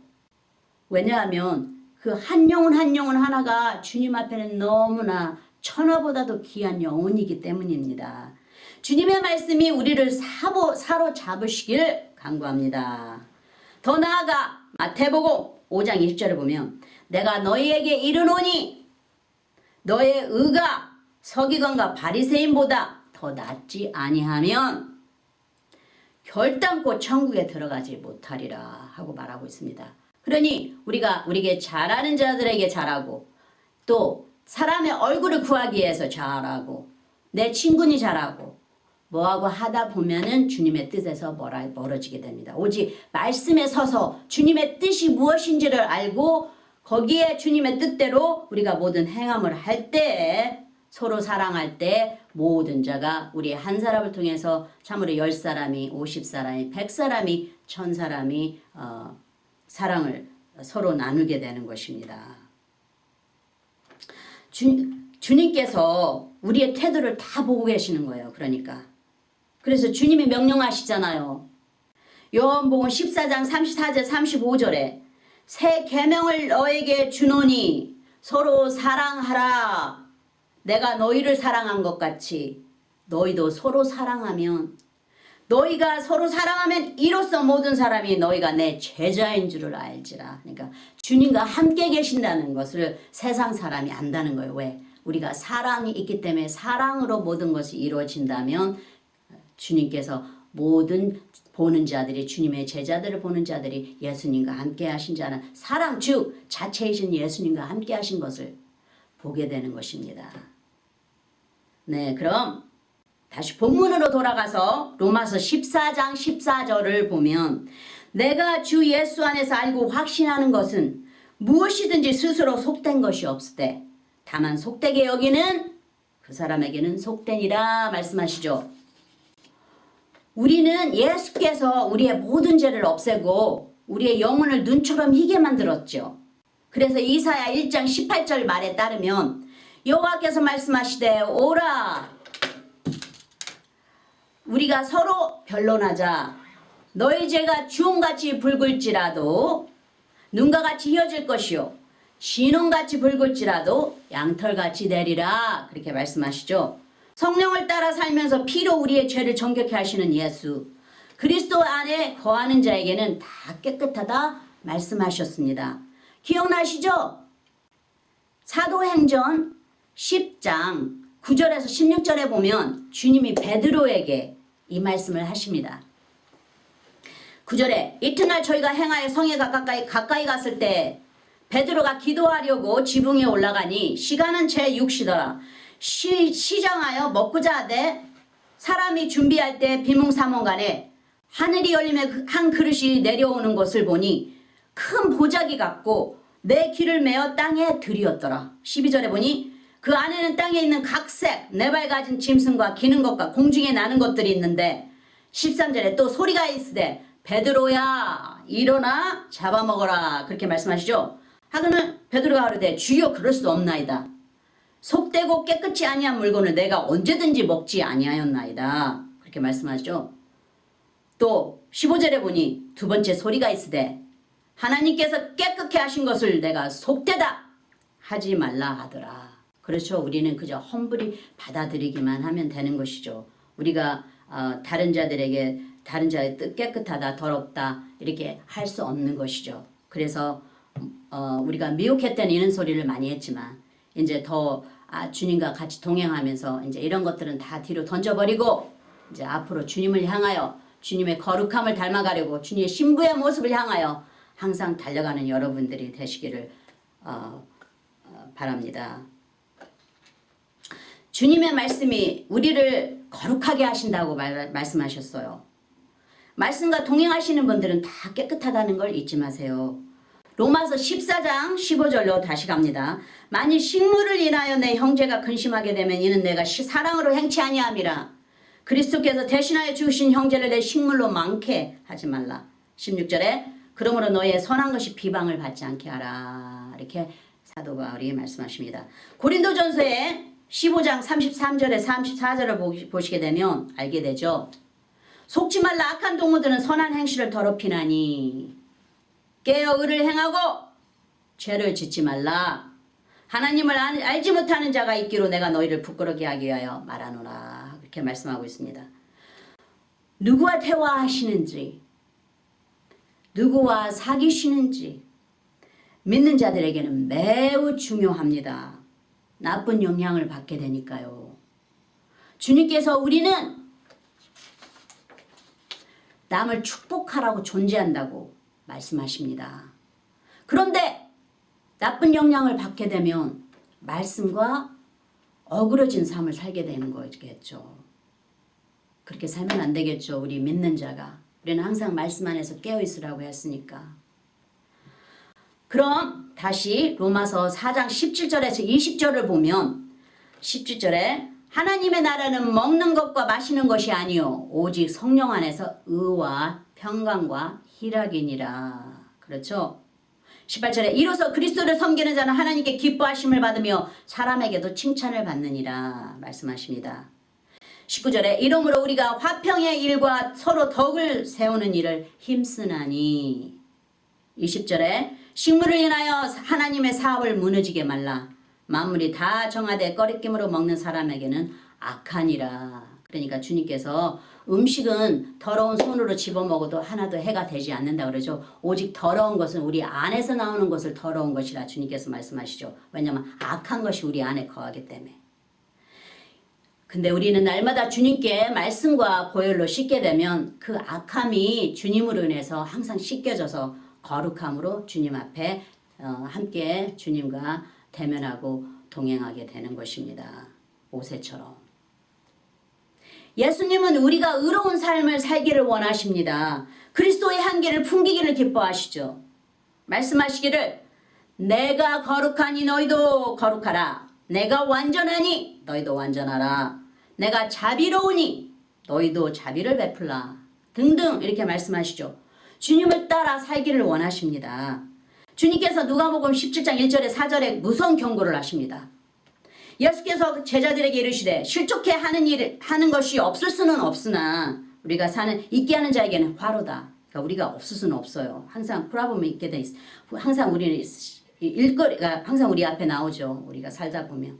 왜냐하면 그 한 영혼 한 영혼 하나가 주님 앞에는 너무나 천하보다도 귀한 영혼이기 때문입니다. 주님의 말씀이 우리를 사로잡으시길 간구합니다. 더 나아가 마태복음 5장 20절에 보면 내가 너희에게 이르노니 너의 의가 서기관과 바리새인보다 더 낫지 아니하면 결단코 천국에 들어가지 못하리라 하고 말하고 있습니다. 그러니 우리에게 잘하는 자들에게 잘하고 또 사람의 얼굴을 구하기 위해서 잘하고 내 친구니 잘하고 뭐하고 하다 보면은 주님의 뜻에서 멀어지게 됩니다. 오직 말씀에 서서 주님의 뜻이 무엇인지를 알고 거기에 주님의 뜻대로 우리가 모든 행함을 할 때 서로 사랑할 때 모든 자가 우리 한 사람을 통해서 참으로 10사람이 50사람이 100사람이 1000사람이 사랑을 서로 나누게 되는 것입니다. 주님께서 우리의 태도를 다 보고 계시는 거예요. 그래서 주님이 명령하시잖아요. 요한복음 14장 34절 35절에 새 계명을 너에게 주노니 서로 사랑하라. 내가 너희를 사랑한 것 같이 너희도 서로 사랑하면 너희가 서로 사랑하면 이로써 모든 사람이 너희가 내 제자인 줄을 알지라. 그러니까 주님과 함께 계신다는 것을 세상 사람이 안다는 거예요. 왜? 우리가 사랑이 있기 때문에 사랑으로 모든 것이 이루어진다면 주님께서 모든 보는 자들이 주님의 제자들을 보는 자들이 예수님과 함께 하신 자는 사랑 즉 자체이신 예수님과 함께 하신 것을 보게 되는 것입니다. 네, 그럼 다시 본문으로 돌아가서 로마서 14장 14절을 보면 내가 주 예수 안에서 알고 확신하는 것은 무엇이든지 스스로 속된 것이 없으되 다만 속되게 여기는 그 사람에게는 속되니라 말씀하시죠. 우리는 예수께서 우리의 모든 죄를 없애고 우리의 영혼을 눈처럼 희게 만들었죠. 그래서 이사야 1장 18절 말에 따르면 여호와께서 말씀하시되 오라 우리가 서로 변론하자. 너희 죄가 주홍같이 붉을지라도 눈과 같이 휘어질 것이요 진홍같이 붉을지라도 양털같이 되리라. 그렇게 말씀하시죠. 성령을 따라 살면서 피로 우리의 죄를 정결케 하시는 예수 그리스도 안에 거하는 자에게는 다 깨끗하다 말씀하셨습니다. 기억나시죠? 사도행전 10장 9절에서 16절에 보면 주님이 베드로에게 이 말씀을 하십니다. 9절에 이튿날 저희가 행하여 성에 가까이 갔을 때 베드로가 기도하려고 지붕에 올라가니 시간은 제 6시더라. 시장하여 먹고자 하되 사람이 준비할 때 비몽사몽간에 하늘이 열리며 한 그릇이 내려오는 것을 보니 큰 보자기 같고 내 귀를 메어 땅에 들이었더라. 12절에 보니 그 안에는 땅에 있는 각색 네 발 가진 짐승과 기는 것과 공중에 나는 것들이 있는데 13절에 또 소리가 있으되 베드로야 일어나 잡아먹어라. 그렇게 말씀하시죠. 하거늘 베드로가 가로되 주여 그럴 수 없나이다. 속되고 깨끗이 아니한 물건을 내가 언제든지 먹지 아니하였나이다. 그렇게 말씀하시죠. 또 15절에 보니 두 번째 소리가 있으되 하나님께서 깨끗게 하신 것을 내가 속되다 하지 말라 하더라. 그렇죠. 우리는 그저 험불히 받아들이기만 하면 되는 것이죠. 우리가 다른 자들에게 다른 자의 뜻 깨끗하다 더럽다 이렇게 할 수 없는 것이죠. 그래서 우리가 미혹했던 이런 소리를 많이 했지만 이제 더 주님과 같이 동행하면서 이제 이런 것들은 다 뒤로 던져버리고 이제 앞으로 주님을 향하여 주님의 거룩함을 닮아가려고 주님의 신부의 모습을 향하여 항상 달려가는 여러분들이 되시기를 바랍니다. 주님의 말씀이 우리를 거룩하게 하신다고 말씀하셨어요. 말씀과 동행하시는 분들은 다 깨끗하다는 걸 잊지 마세요. 로마서 14장 15절로 다시 갑니다. 만일 식물을 인하여 내 형제가 근심하게 되면 이는 내가 사랑으로 행치 아니함이라. 그리스도께서 대신하여 주신 형제를 내 식물로 많게 하지 말라. 16절에 그러므로 너의 선한 것이 비방을 받지 않게 하라. 이렇게 사도 바울이 말씀하십니다. 고린도전서에 15장 33절에 34절을 보시게 되면 알게 되죠. 속지 말라. 악한 동무들은 선한 행실을 더럽히나니 깨어 의를 행하고 죄를 짓지 말라. 하나님을 알지 못하는 자가 있기로 내가 너희를 부끄럽게 하기 위하여 말하노라. 이렇게 말씀하고 있습니다. 누구와 대화하시는지 누구와 사귀시는지 믿는 자들에게는 매우 중요합니다. 나쁜 영향을 받게 되니까요. 주님께서 우리는 남을 축복하라고 존재한다고 말씀하십니다. 그런데 나쁜 영향을 받게 되면 말씀과 어그러진 삶을 살게 되는 거겠죠. 그렇게 살면 안 되겠죠. 우리 믿는 자가. 우리는 항상 말씀 안에서 깨어있으라고 했으니까. 그럼 다시 로마서 4장 17절에서 20절을 보면 17절에 하나님의 나라는 먹는 것과 마시는 것이 아니요 오직 성령 안에서 의와 평강과 희락이니라. 그렇죠? 18절에 이로써 그리스도를 섬기는 자는 하나님께 기뻐하심을 받으며 사람에게도 칭찬을 받느니라 말씀하십니다. 19절에 이러므로 우리가 화평의 일과 서로 덕을 세우는 일을 힘쓰나니. 20절에 식물을 인하여 하나님의 사업을 무너지게 말라. 만물이 다 정하되 꺼리낌으로 먹는 사람에게는 악하니라. 그러니까 주님께서 음식은 더러운 손으로 집어먹어도 하나도 해가 되지 않는다 그러죠. 오직 더러운 것은 우리 안에서 나오는 것을 더러운 것이라 주님께서 말씀하시죠. 왜냐하면 악한 것이 우리 안에 거하기 때문에. 근데 우리는 날마다 주님께 말씀과 보혈로 씻게 되면 그 악함이 주님으로 인해서 항상 씻겨져서 거룩함으로 주님 앞에 함께 주님과 대면하고 동행하게 되는 것입니다. 모세처럼. 예수님은 우리가 의로운 삶을 살기를 원하십니다. 그리스도의 향기를 풍기기를 기뻐하시죠. 말씀하시기를 내가 거룩하니 너희도 거룩하라. 내가 완전하니 너희도 완전하라. 내가 자비로우니 너희도 자비를 베풀라. 등등 이렇게 말씀하시죠. 주님을 따라 살기를 원하십니다. 주님께서 누가복음 17장 1절에 4절에 무서운 경고를 하십니다. 예수께서 제자들에게 이르시되 실족해 하는 것이 없을 수는 없으나 우리가 있게 하는 자에게는 화로다. 그러니까 우리가 없을 수는 없어요. 항상 프라브움이 있게 돼 있어. 항상 우리는 일거리가 항상 우리 앞에 나오죠. 우리가 살다 보면.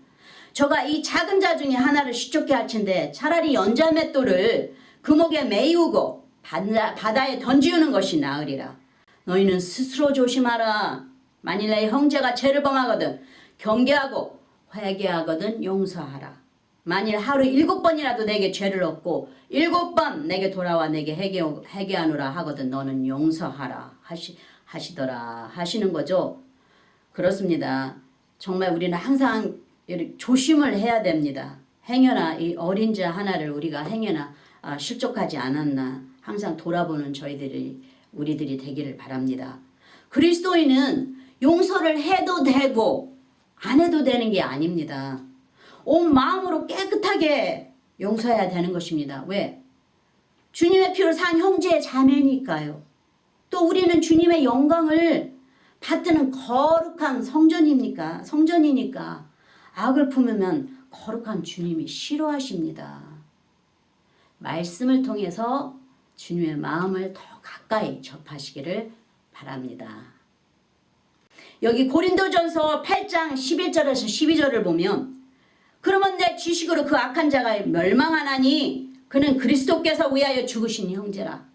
저가 이 작은 자 중에 하나를 실족해 할진대 차라리 연자맷돌을 금옥에 메이우고 바다에 던지우는 것이 나으리라. 너희는 스스로 조심하라. 만일 내 형제가 죄를 범하거든 경계하고 회개하거든 용서하라. 만일 하루 7번이라도 내게 죄를 얻고 7번 내게 돌아와 내게 회개하노라 하거든 너는 용서하라 하시더라 하시는 거죠. 그렇습니다. 정말 우리는 항상 조심을 해야 됩니다. 행여나 이 어린 자 하나를 우리가 행여나 실족하지 않았나 항상 돌아보는 우리들이 되기를 바랍니다. 그리스도인은 용서를 해도 되고 안 해도 되는 게 아닙니다. 온 마음으로 깨끗하게 용서해야 되는 것입니다. 왜? 주님의 피로 산 형제 자매니까요. 또 우리는 주님의 영광을 받드는 거룩한 성전이니까 악을 품으면 거룩한 주님이 싫어하십니다. 말씀을 통해서 주님의 마음을 더 가까이 접하시기를 바랍니다. 여기 고린도전서 8장 11절에서 12절을 보면 그러면 내 지식으로 그 악한 자가 멸망하나니 그는 그리스도께서 위하여 죽으신 형제라.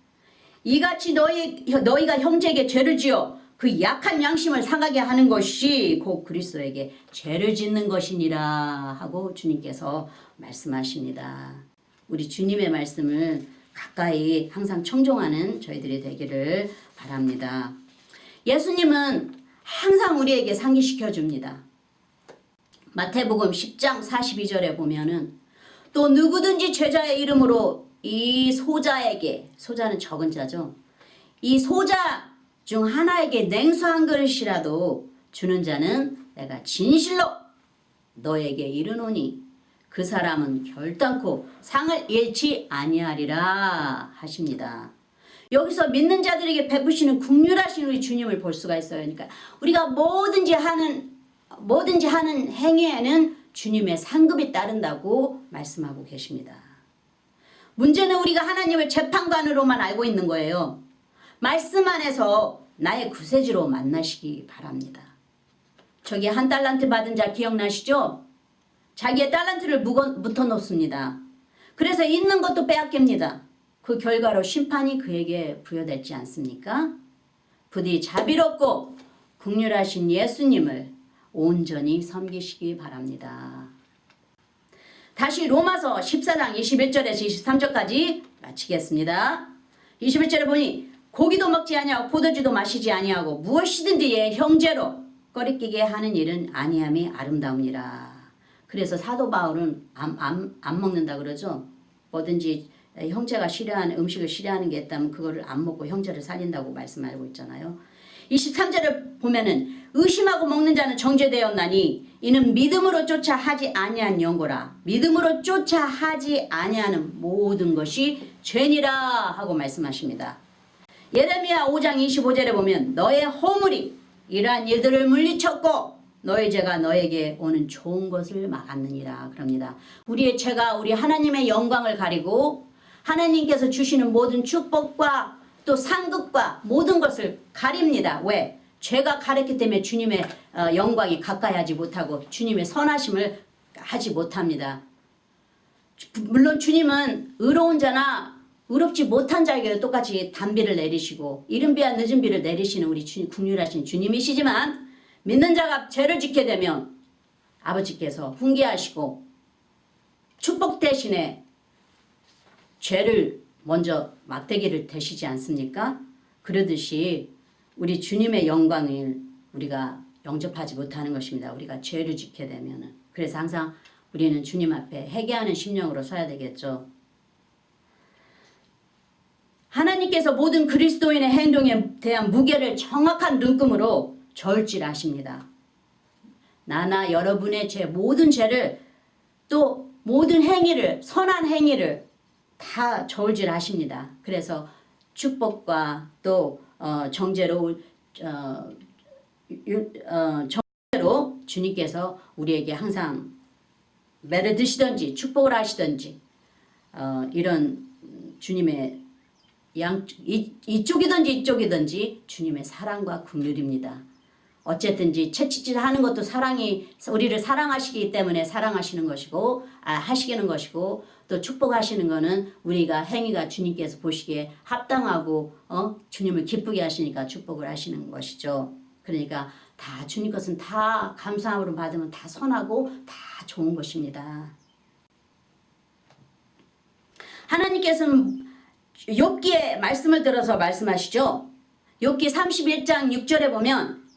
이같이 너희가 형제에게 죄를 지어 그 약한 양심을 상하게 하는 것이 곧 그리스도에게 죄를 짓는 것이니라 하고 주님께서 말씀하십니다. 우리 주님의 말씀을 가까이 항상 청종하는 저희들이 되기를 바랍니다. 예수님은 항상 우리에게 상기시켜 줍니다. 마태복음 10장 42절에 보면은 또 누구든지 제자의 이름으로 이 소자에게, 소자는 적은 자죠. 이 소자 중 하나에게 냉수 한 그릇이라도 주는 자는 내가 진실로 너에게 이르노니 그 사람은 결단코 상을 잃지 아니하리라 하십니다. 여기서 믿는 자들에게 베푸시는 긍휼하신 우리 주님을 볼 수가 있어요. 그러니까 우리가 뭐든지 하는 행위에는 주님의 상급이 따른다고 말씀하고 계십니다. 문제는 우리가 하나님을 재판관으로만 알고 있는 거예요. 말씀 안에서 나의 구세주로 만나시기 바랍니다. 저기 한 달란트 받은 자 기억나시죠? 자기의 달란트를 묻어 놓습니다. 그래서 있는 것도 빼앗깁니다. 그 결과로 심판이 그에게 부여되지 않습니까? 부디 자비롭고 긍휼하신 예수님을 온전히 섬기시기 바랍니다. 다시 로마서 14장 21절에서 23절까지 마치겠습니다. 21절에 보니 고기도 먹지 아니하고 포도주도 마시지 아니하고 무엇이든지 예 형제로 꺼리끼게 하는 일은 아니함이 아름다우니라. 그래서 사도 바울은 안 먹는다 그러죠. 뭐든지 형제가 싫어하는 음식을 싫어하는 게 있다면 그거를 안 먹고 형제를 살린다고 말씀하고 있잖아요. 23절을 보면은 의심하고 먹는 자는 정죄되었나니 이는 믿음으로 쫓아 하지 아니한 연고라. 믿음으로 쫓아 하지 아니하는 모든 것이 죄니라 하고 말씀하십니다. 예레미야 5장 25절에 보면 너의 허물이 이러한 일들을 물리쳤고 너의 죄가 너에게 오는 좋은 것을 막았느니라 그럽니다. 우리의 죄가 우리 하나님의 영광을 가리고 하나님께서 주시는 모든 축복과 또 상급과 모든 것을 가립니다. 왜? 죄가 가렸기 때문에 주님의 영광이 가까이 하지 못하고 주님의 선하심을 하지 못합니다. 물론 주님은 의로운 자나 의롭지 못한 자에게 똑같이 단비를 내리시고 이른 비와 늦은 비를 내리시는 우리 긍휼하신 주님이시지만 믿는 자가 죄를 짓게 되면 아버지께서 훈계하시고 축복 대신에 죄를 먼저 막대기를 대시지 않습니까? 그러듯이 우리 주님의 영광을 우리가 영접하지 못하는 것입니다. 우리가 죄를 짓게 되면은. 그래서 항상 우리는 주님 앞에 회개하는 심령으로 서야 되겠죠. 하나님께서 모든 그리스도인의 행동에 대한 무게를 정확한 눈금으로 저울질하십니다. 나나 여러분의 모든 죄를 또 모든 행위를 선한 행위를 다 저울질하십니다. 그래서 축복과 또 정죄로 주님께서 우리에게 항상 매를 드시든지 축복을 하시든지 이런 주님의 이쪽이든지 이쪽이든지 주님의 사랑과 긍휼입니다. 어쨌든지 채찍질하는 것도 우리를 사랑하시기 때문에 사랑하시는 것이고 하시는 것이고 또 축복하시는 것은 우리가 행위가 주님께서 보시기에 합당하고 주님을 기쁘게 하시니까 축복을 하시는 것이죠. 그러니까 다 주님 것은 다 감사함으로 받으면 다 선하고 다 좋은 것입니다. 하나님께서는 욥기의 말씀을 들어서 말씀하시죠. 욥기 31장 6절에 보면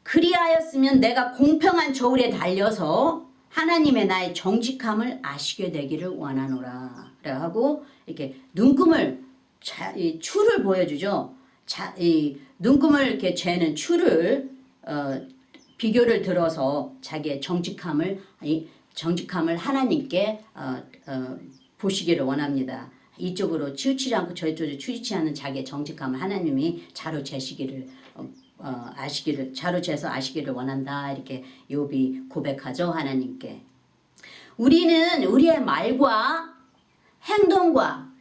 그리하였으면 내가 공평한 저울에 달려서 하나님의 나의 정직함을 아시게 되기를 원하노라. 하고 이렇게 눈금을 추를 보여주죠. 이 눈금을 이렇게 재는 추를 비교를 들어서 자기의 정직함을 하나님께 보시기를 원합니다. 이쪽으로 치우치지 않고 저쪽으로 치우치지 않는 자기의 정직함을 하나님이 자로 재시기를 자로 재서 아시기를 원한다. 이렇게 욥이 고백하죠. 하나님께. 우리는 우리의 말과 행동과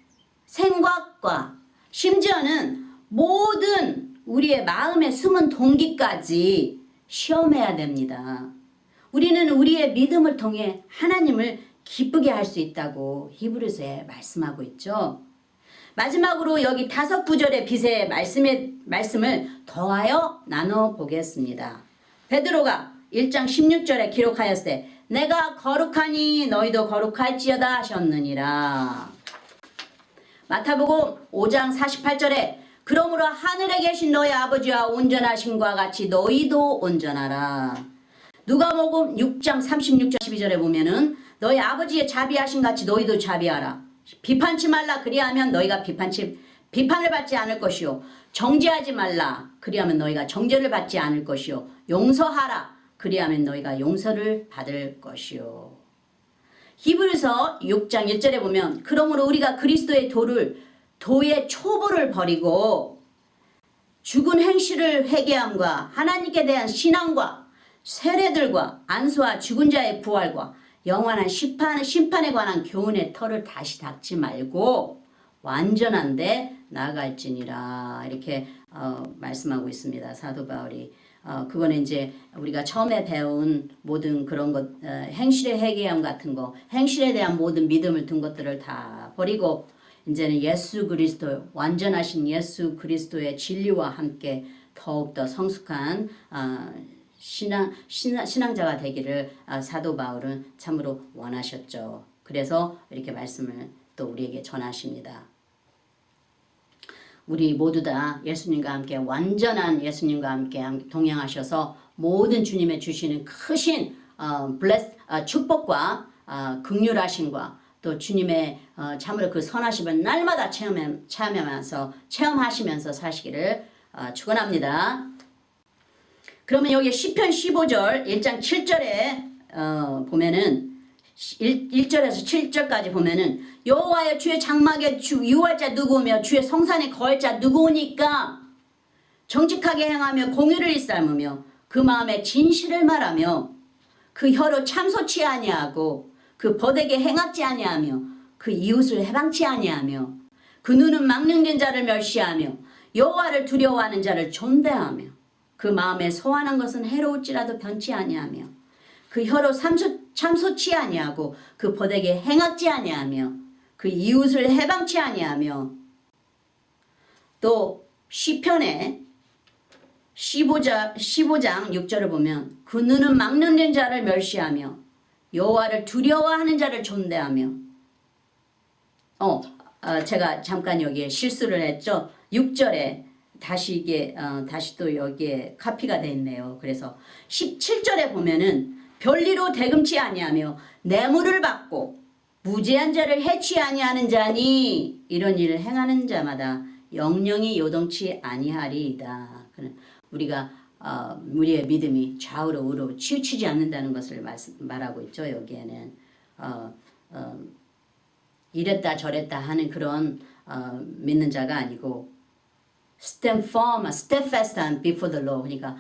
생각과 심지어는 모든 우리의 마음에 숨은 동기까지 시험해야 됩니다. 우리는 우리의 믿음을 통해 하나님을 기쁘게 할 수 있다고 히브리서에 말씀하고 있죠. 마지막으로 여기 5구절의 빛의 말씀을 더하여 나눠보겠습니다. 베드로가 1장 16절에 기록하였을 내가 거룩하니 너희도 거룩할지어다 하셨느니라. 마태복음 5장 48절에 그러므로 하늘에 계신 너희 아버지와 온전하신과 같이 너희도 온전하라. 누가복음 6장 36절 12절에 보면은 너희 아버지의 자비하신 같이 너희도 자비하라. 비판치 말라 그리하면 너희가 비판을 받지 않을 것이요 정죄하지 말라 그리하면 너희가 정죄를 받지 않을 것이요 용서하라 그리하면 너희가 용서를 받을 것이요. 히브리서 6장 1절에 보면 그러므로 우리가 그리스도의 도의 초보를 버리고 죽은 행실을 회개함과 하나님께 대한 신앙과 세례들과 안수와 죽은 자의 부활과 영원한 심판에 관한 교훈의 털을 다시 닦지 말고 완전한데 나아갈지니라. 이렇게 말씀하고 있습니다. 사도 바울이. 그거는 이제 우리가 처음에 배운 모든 그런 것, 행실의 회개함 같은 거, 행실에 대한 모든 믿음을 둔 것들을 다 버리고 이제는 예수 그리스도, 완전하신 예수 그리스도의 진리와 함께 더욱더 성숙한 신앙자가 되기를 사도 바울은 참으로 원하셨죠. 그래서 이렇게 말씀을 또 우리에게 전하십니다. 우리 모두 다 예수님과 함께 완전한 예수님과 함께 동행하셔서 모든 주님의 주시는 크신 축복과 긍휼하심과 또 주님의 참으로 그 선하심을 날마다 체험하시면서 사시기를 축원합니다. 그러면 여기 시편 15절 1장 7절에 보면은 1절에서 7절까지 보면은 여호와여 주의 장막에 유할 자 누구며 주의 성산에 거할 자 누구오니까 정직하게 행하며 공의를 일삼으며 그 마음에 진실을 말하며 그 혀로 참소치 아니하고 그 벗에게 행악지 아니하며 그 이웃을 해방치 아니하며 그 눈은 망령된 자를 멸시하며 여호와를 두려워하는 자를 존대하며 그 마음에 소환한 것은 해로울지라도 변치 아니하며 그 혀로 참소치 아니하고 그 벗에게 행악지 아니하며 그 이웃을 해방치 아니하며 또 시편에 15장 6절을 보면 그 눈은 망령된 자를 멸시하며 여호와를 두려워하는 자를 존대하며 제가 잠깐 여기에 실수를 했죠. 6절에 다시 또 여기에 카피가 돼 있네요. 그래서 17절에 보면은 별리로 대금치 아니하며 뇌물을 받고 무죄한 자를 해치 아니하는 자니 이런 일을 행하는 자마다 영영이 요동치 아니하리이다. 우리가 우리의 믿음이 좌우로 우로 치우치지 않는다는 것을 말하고 있죠. 여기에는 이랬다 저랬다 하는 그런 믿는 자가 아니고 stand firm, steadfast before the Lord. 그러니까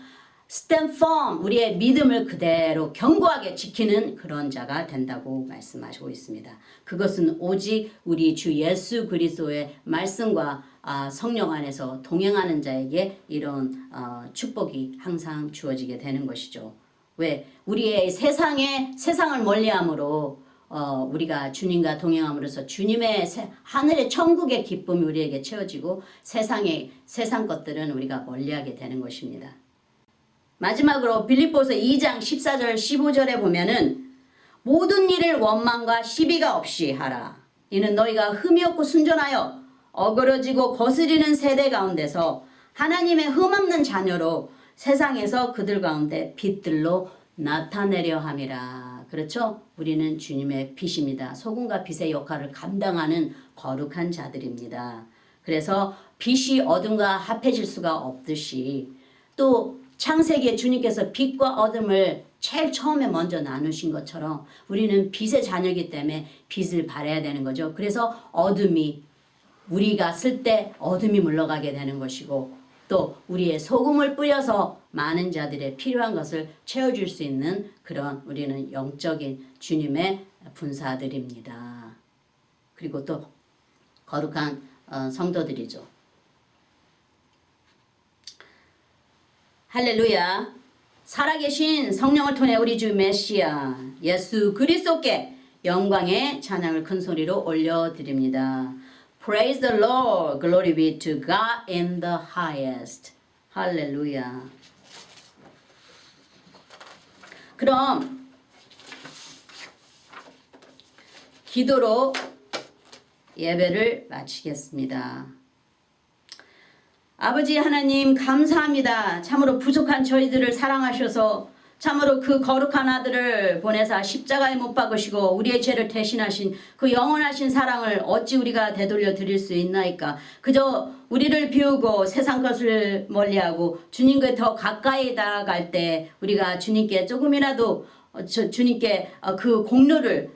stand firm, 우리의 믿음을 그대로 견고하게 지키는 그런 자가 된다고 말씀하시고 있습니다. 그것은 오직 우리 주 예수 그리스도의 말씀과 성령 안에서 동행하는 자에게 이런 축복이 항상 주어지게 되는 것이죠. 왜? 우리의 세상을 멀리함으로 우리가 주님과 동행함으로써 주님의 하늘의 천국의 기쁨이 우리에게 채워지고 세상 것들은 우리가 멀리하게 되는 것입니다. 마지막으로 빌립보서 2장 14절 15절에 보면은 모든 일을 원망과 시비가 없이 하라. 이는 너희가 흠이 없고 순전하여 어그러지고 거스리는 세대 가운데서 하나님의 흠없는 자녀로 세상에서 그들 가운데 빛들로 나타내려 함이라. 그렇죠? 우리는 주님의 빛입니다. 소금과 빛의 역할을 감당하는 거룩한 자들입니다. 그래서 빛이 어둠과 합해질 수가 없듯이 또 창세기에 주님께서 빛과 어둠을 제일 처음에 먼저 나누신 것처럼 우리는 빛의 자녀이기 때문에 빛을 발해야 되는 거죠. 그래서 우리가 쓸 때 어둠이 물러가게 되는 것이고 또 우리의 소금을 뿌려서 많은 자들의 필요한 것을 채워줄 수 있는 그런 우리는 영적인 주님의 분사들입니다. 그리고 또 거룩한 성도들이죠. 할렐루야. 살아계신 성령을 통해 우리 주 메시아 예수 그리스도께 영광의 찬양을 큰 소리로 올려드립니다. Praise the Lord, glory be to God in the highest. 할렐루야. 그럼 기도로 예배를 마치겠습니다. 아버지 하나님 감사합니다. 참으로 부족한 저희들을 사랑하셔서 참으로 그 거룩한 아들을 보내사 십자가에 못 박으시고 우리의 죄를 대신하신 그 영원하신 사랑을 어찌 우리가 되돌려 드릴 수 있나이까. 그저 우리를 비우고 세상 것을 멀리하고 주님께 더 가까이 다가갈 때 우리가 주님께 조금이라도 주님께 그 공로를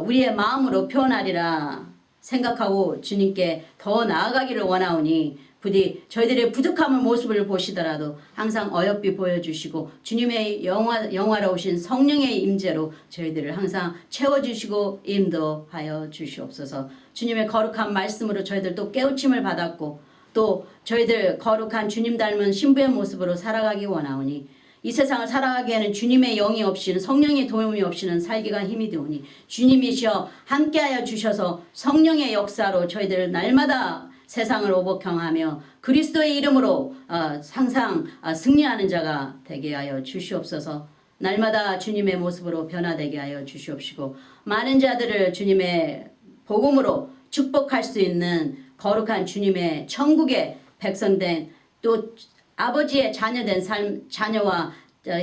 우리의 마음으로 표현하리라 생각하고 주님께 더 나아가기를 원하오니 부디 저희들의 부족함을 모습을 보시더라도 항상 어여삐 보여주시고 주님의 영화로우신 성령의 임재로 저희들을 항상 채워주시고 인도하여 주시옵소서. 주님의 거룩한 말씀으로 저희들도 깨우침을 받았고 또 저희들 거룩한 주님 닮은 신부의 모습으로 살아가기 원하오니 이 세상을 살아가기에는 주님의 영이 없이는 성령의 도움이 없이는 살기가 힘이 되오니 주님이시여 함께하여 주셔서 성령의 역사로 저희들 날마다 세상을 오복형하며 그리스도의 이름으로 항상 승리하는 자가 되게 하여 주시옵소서. 날마다 주님의 모습으로 변화되게 하여 주시옵시고 많은 자들을 주님의 복음으로 축복할 수 있는 거룩한 주님의 천국의 백성된 또 아버지의 자녀된 삶, 자녀와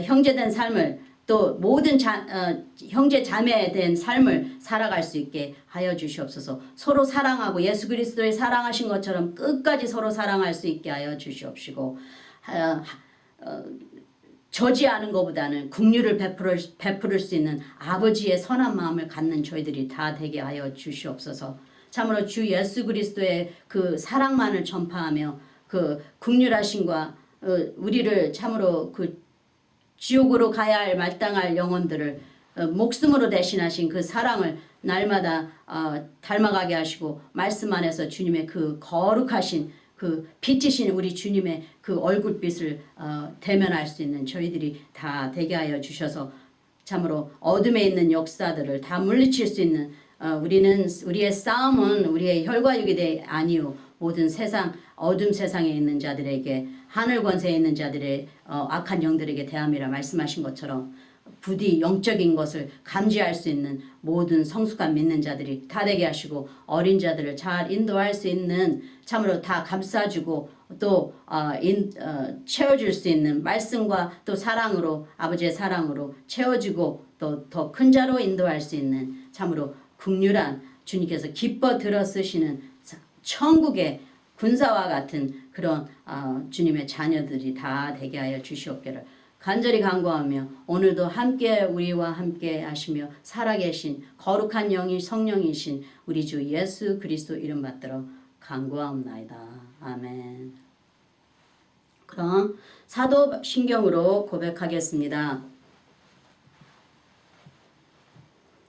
형제된 삶을 또 모든 형제 자매된 삶을 살아갈 수 있게 하여 주시옵소서. 서로 사랑하고 예수 그리스도의 사랑하신 것처럼 끝까지 서로 사랑할 수 있게 하여 주시옵시고 저지하는 것보다는 긍휼을 베풀을 수 있는 아버지의 선한 마음을 갖는 저희들이 다 되게 하여 주시옵소서. 참으로 주 예수 그리스도의 그 사랑만을 전파하며 그 긍휼하심과 우리를 참으로 그 지옥으로 가야 할 마땅할 영혼들을 목숨으로 대신하신 그 사랑을 날마다 닮아가게 하시고 말씀 안에서 주님의 그 거룩하신 그 빛이신 우리 주님의 그 얼굴빛을 대면할 수 있는 저희들이 다 되게 하여 주셔서 참으로 어둠에 있는 역사들을 다 물리칠 수 있는 우리의 싸움은 우리의 혈과 육이 아니요 모든 세상 어둠 세상에 있는 자들에게 하늘 권세에 있는 자들의 악한 영들에게 대함이라 말씀하신 것처럼 부디 영적인 것을 감지할 수 있는 모든 성숙한 믿는 자들이 다 되게 하시고 어린 자들을 잘 인도할 수 있는 참으로 다 감싸주고 또 채워줄 수 있는 말씀과 또 사랑으로 아버지의 사랑으로 채워주고 또 더 큰 자로 인도할 수 있는 참으로 긍휼한 주님께서 기뻐 들어 쓰시는 천국의 군사와 같은 그런 주님의 자녀들이 다 되게 하여 주시옵기를 간절히 간구하며 오늘도 함께 우리와 함께 하시며 살아계신 거룩한 영이 성령이신 우리 주 예수 그리스도 이름 받들어 간구하옵나이다. 아멘. 그럼 사도신경으로 고백하겠습니다.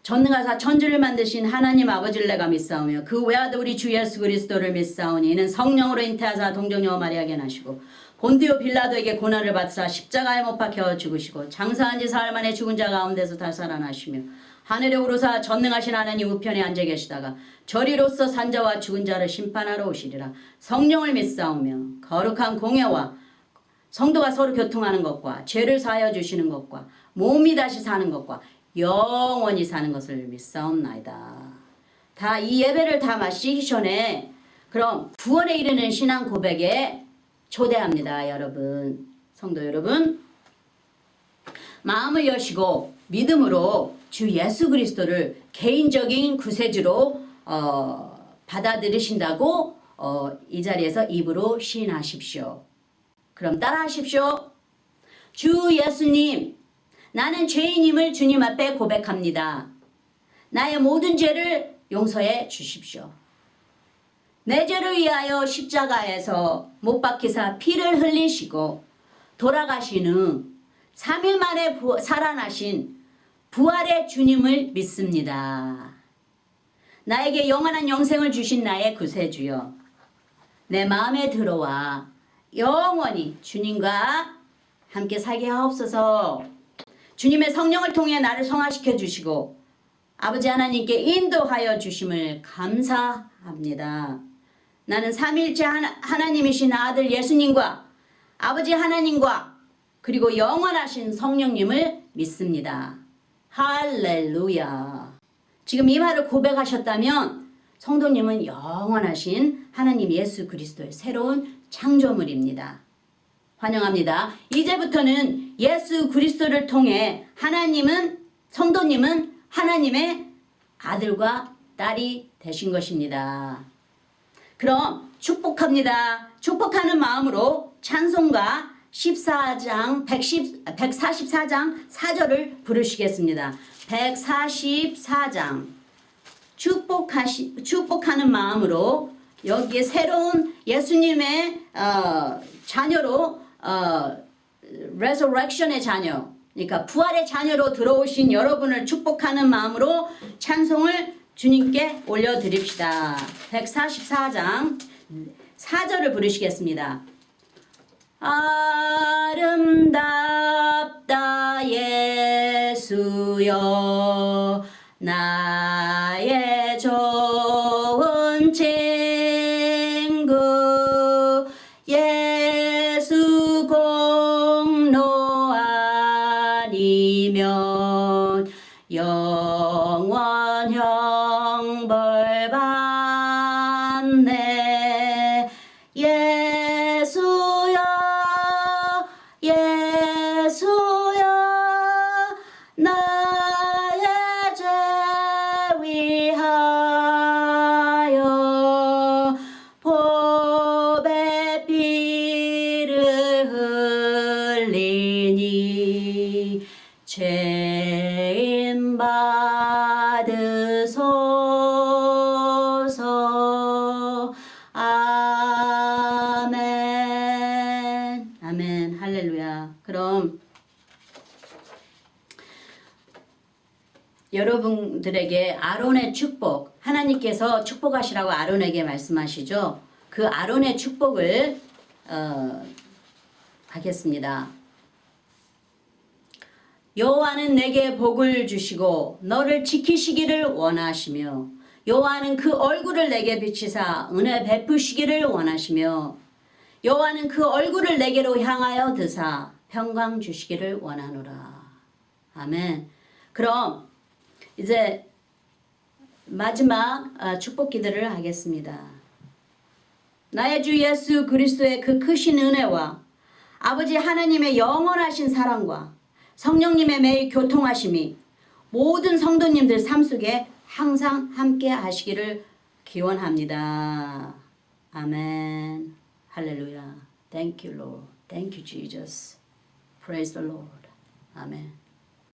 전능하사 천지를 만드신 하나님 아버지를 내가 믿사오며 그 외아들 우리 주 예수 그리스도를 믿사오니 이는 성령으로 잉태하사 동정녀와 마리아에게 나시고 본디오 빌라도에게 고난을 받사 십자가에 못 박혀 죽으시고 장사한 지 사흘 만에 죽은 자 가운데서 다시 살아나시며 하늘에 오르사 전능하신 하나님 우편에 앉아 계시다가 저리로서 산자와 죽은 자를 심판하러 오시리라. 성령을 믿사오며 거룩한 공예와 성도가 서로 교통하는 것과 죄를 사하여 주시는 것과 몸이 다시 사는 것과 영원히 사는 것을 믿사옵나이다. 다 이 예배를 다 마치기 전에 그럼 구원에 이르는 신앙 고백에 초대합니다. 여러분, 성도 여러분, 마음을 여시고 믿음으로 주 예수 그리스도를 개인적인 구세주로 받아들이신다고 이 자리에서 입으로 시인하십시오. 그럼 따라하십시오. 주 예수님, 나는 죄인임을 주님 앞에 고백합니다. 나의 모든 죄를 용서해 주십시오. 내 죄를 위하여 십자가에서 못 박히사 피를 흘리시고 돌아가신 후 3일 만에 살아나신 부활의 주님을 믿습니다. 나에게 영원한 영생을 주신 나의 구세주여, 내 마음에 들어와 영원히 주님과 함께 살게 하옵소서. 주님의 성령을 통해 나를 성화시켜 주시고 아버지 하나님께 인도하여 주심을 감사합니다. 나는 삼일째 하나님이신 아들 예수님과 아버지 하나님과 그리고 영원하신 성령님을 믿습니다. 할렐루야. 지금 이 말을 고백하셨다면 성도님은 영원하신 하나님 예수 그리스도의 새로운 창조물입니다. 환영합니다. 이제부터는 예수 그리스도를 통해 성도님은 하나님의 아들과 딸이 되신 것입니다. 그럼 축복합니다. 축복하는 마음으로 찬송가 144장 4절을 부르시겠습니다. 144장 축복하는 마음으로 여기에 새로운 예수님의 자녀로 resurrection의 자녀, 그러니까 부활의 자녀로 들어오신 여러분을 축복하는 마음으로 찬송을 주님께 올려드립시다. 144장 4절을 부르시겠습니다. 아름답다 예수여 나의 좋은 친구 예수 공로 아니면 영원 형벌 받네. 예수여 예수여 나의 죄 위하여 보배 피를 흘리니 죄인 받으소서. 아멘. 아멘. 할렐루야. 그럼 여러분들에게 아론의 축복, 하나님께서 축복하시라고 아론에게 말씀하시죠. 그 아론의 축복을 하겠습니다. 여호와는 내게 복을 주시고 너를 지키시기를 원하시며 여호와는 그 얼굴을 내게 비치사 은혜 베푸시기를 원하시며 여호와는 그 얼굴을 내게로 향하여 드사 평강 주시기를 원하노라. 아멘. 그럼 이제 마지막 축복 기도를 하겠습니다. 나의 주 예수 그리스도의 그 크신 은혜와 아버지 하나님의 영원하신 사랑과 성령님의 매일 교통하심이 모든 성도님들 삶 속에 항상 함께 하시기를 기원합니다. 아멘. 할렐루야. Thank you, Lord. Thank you, Jesus. Praise the Lord. 아멘.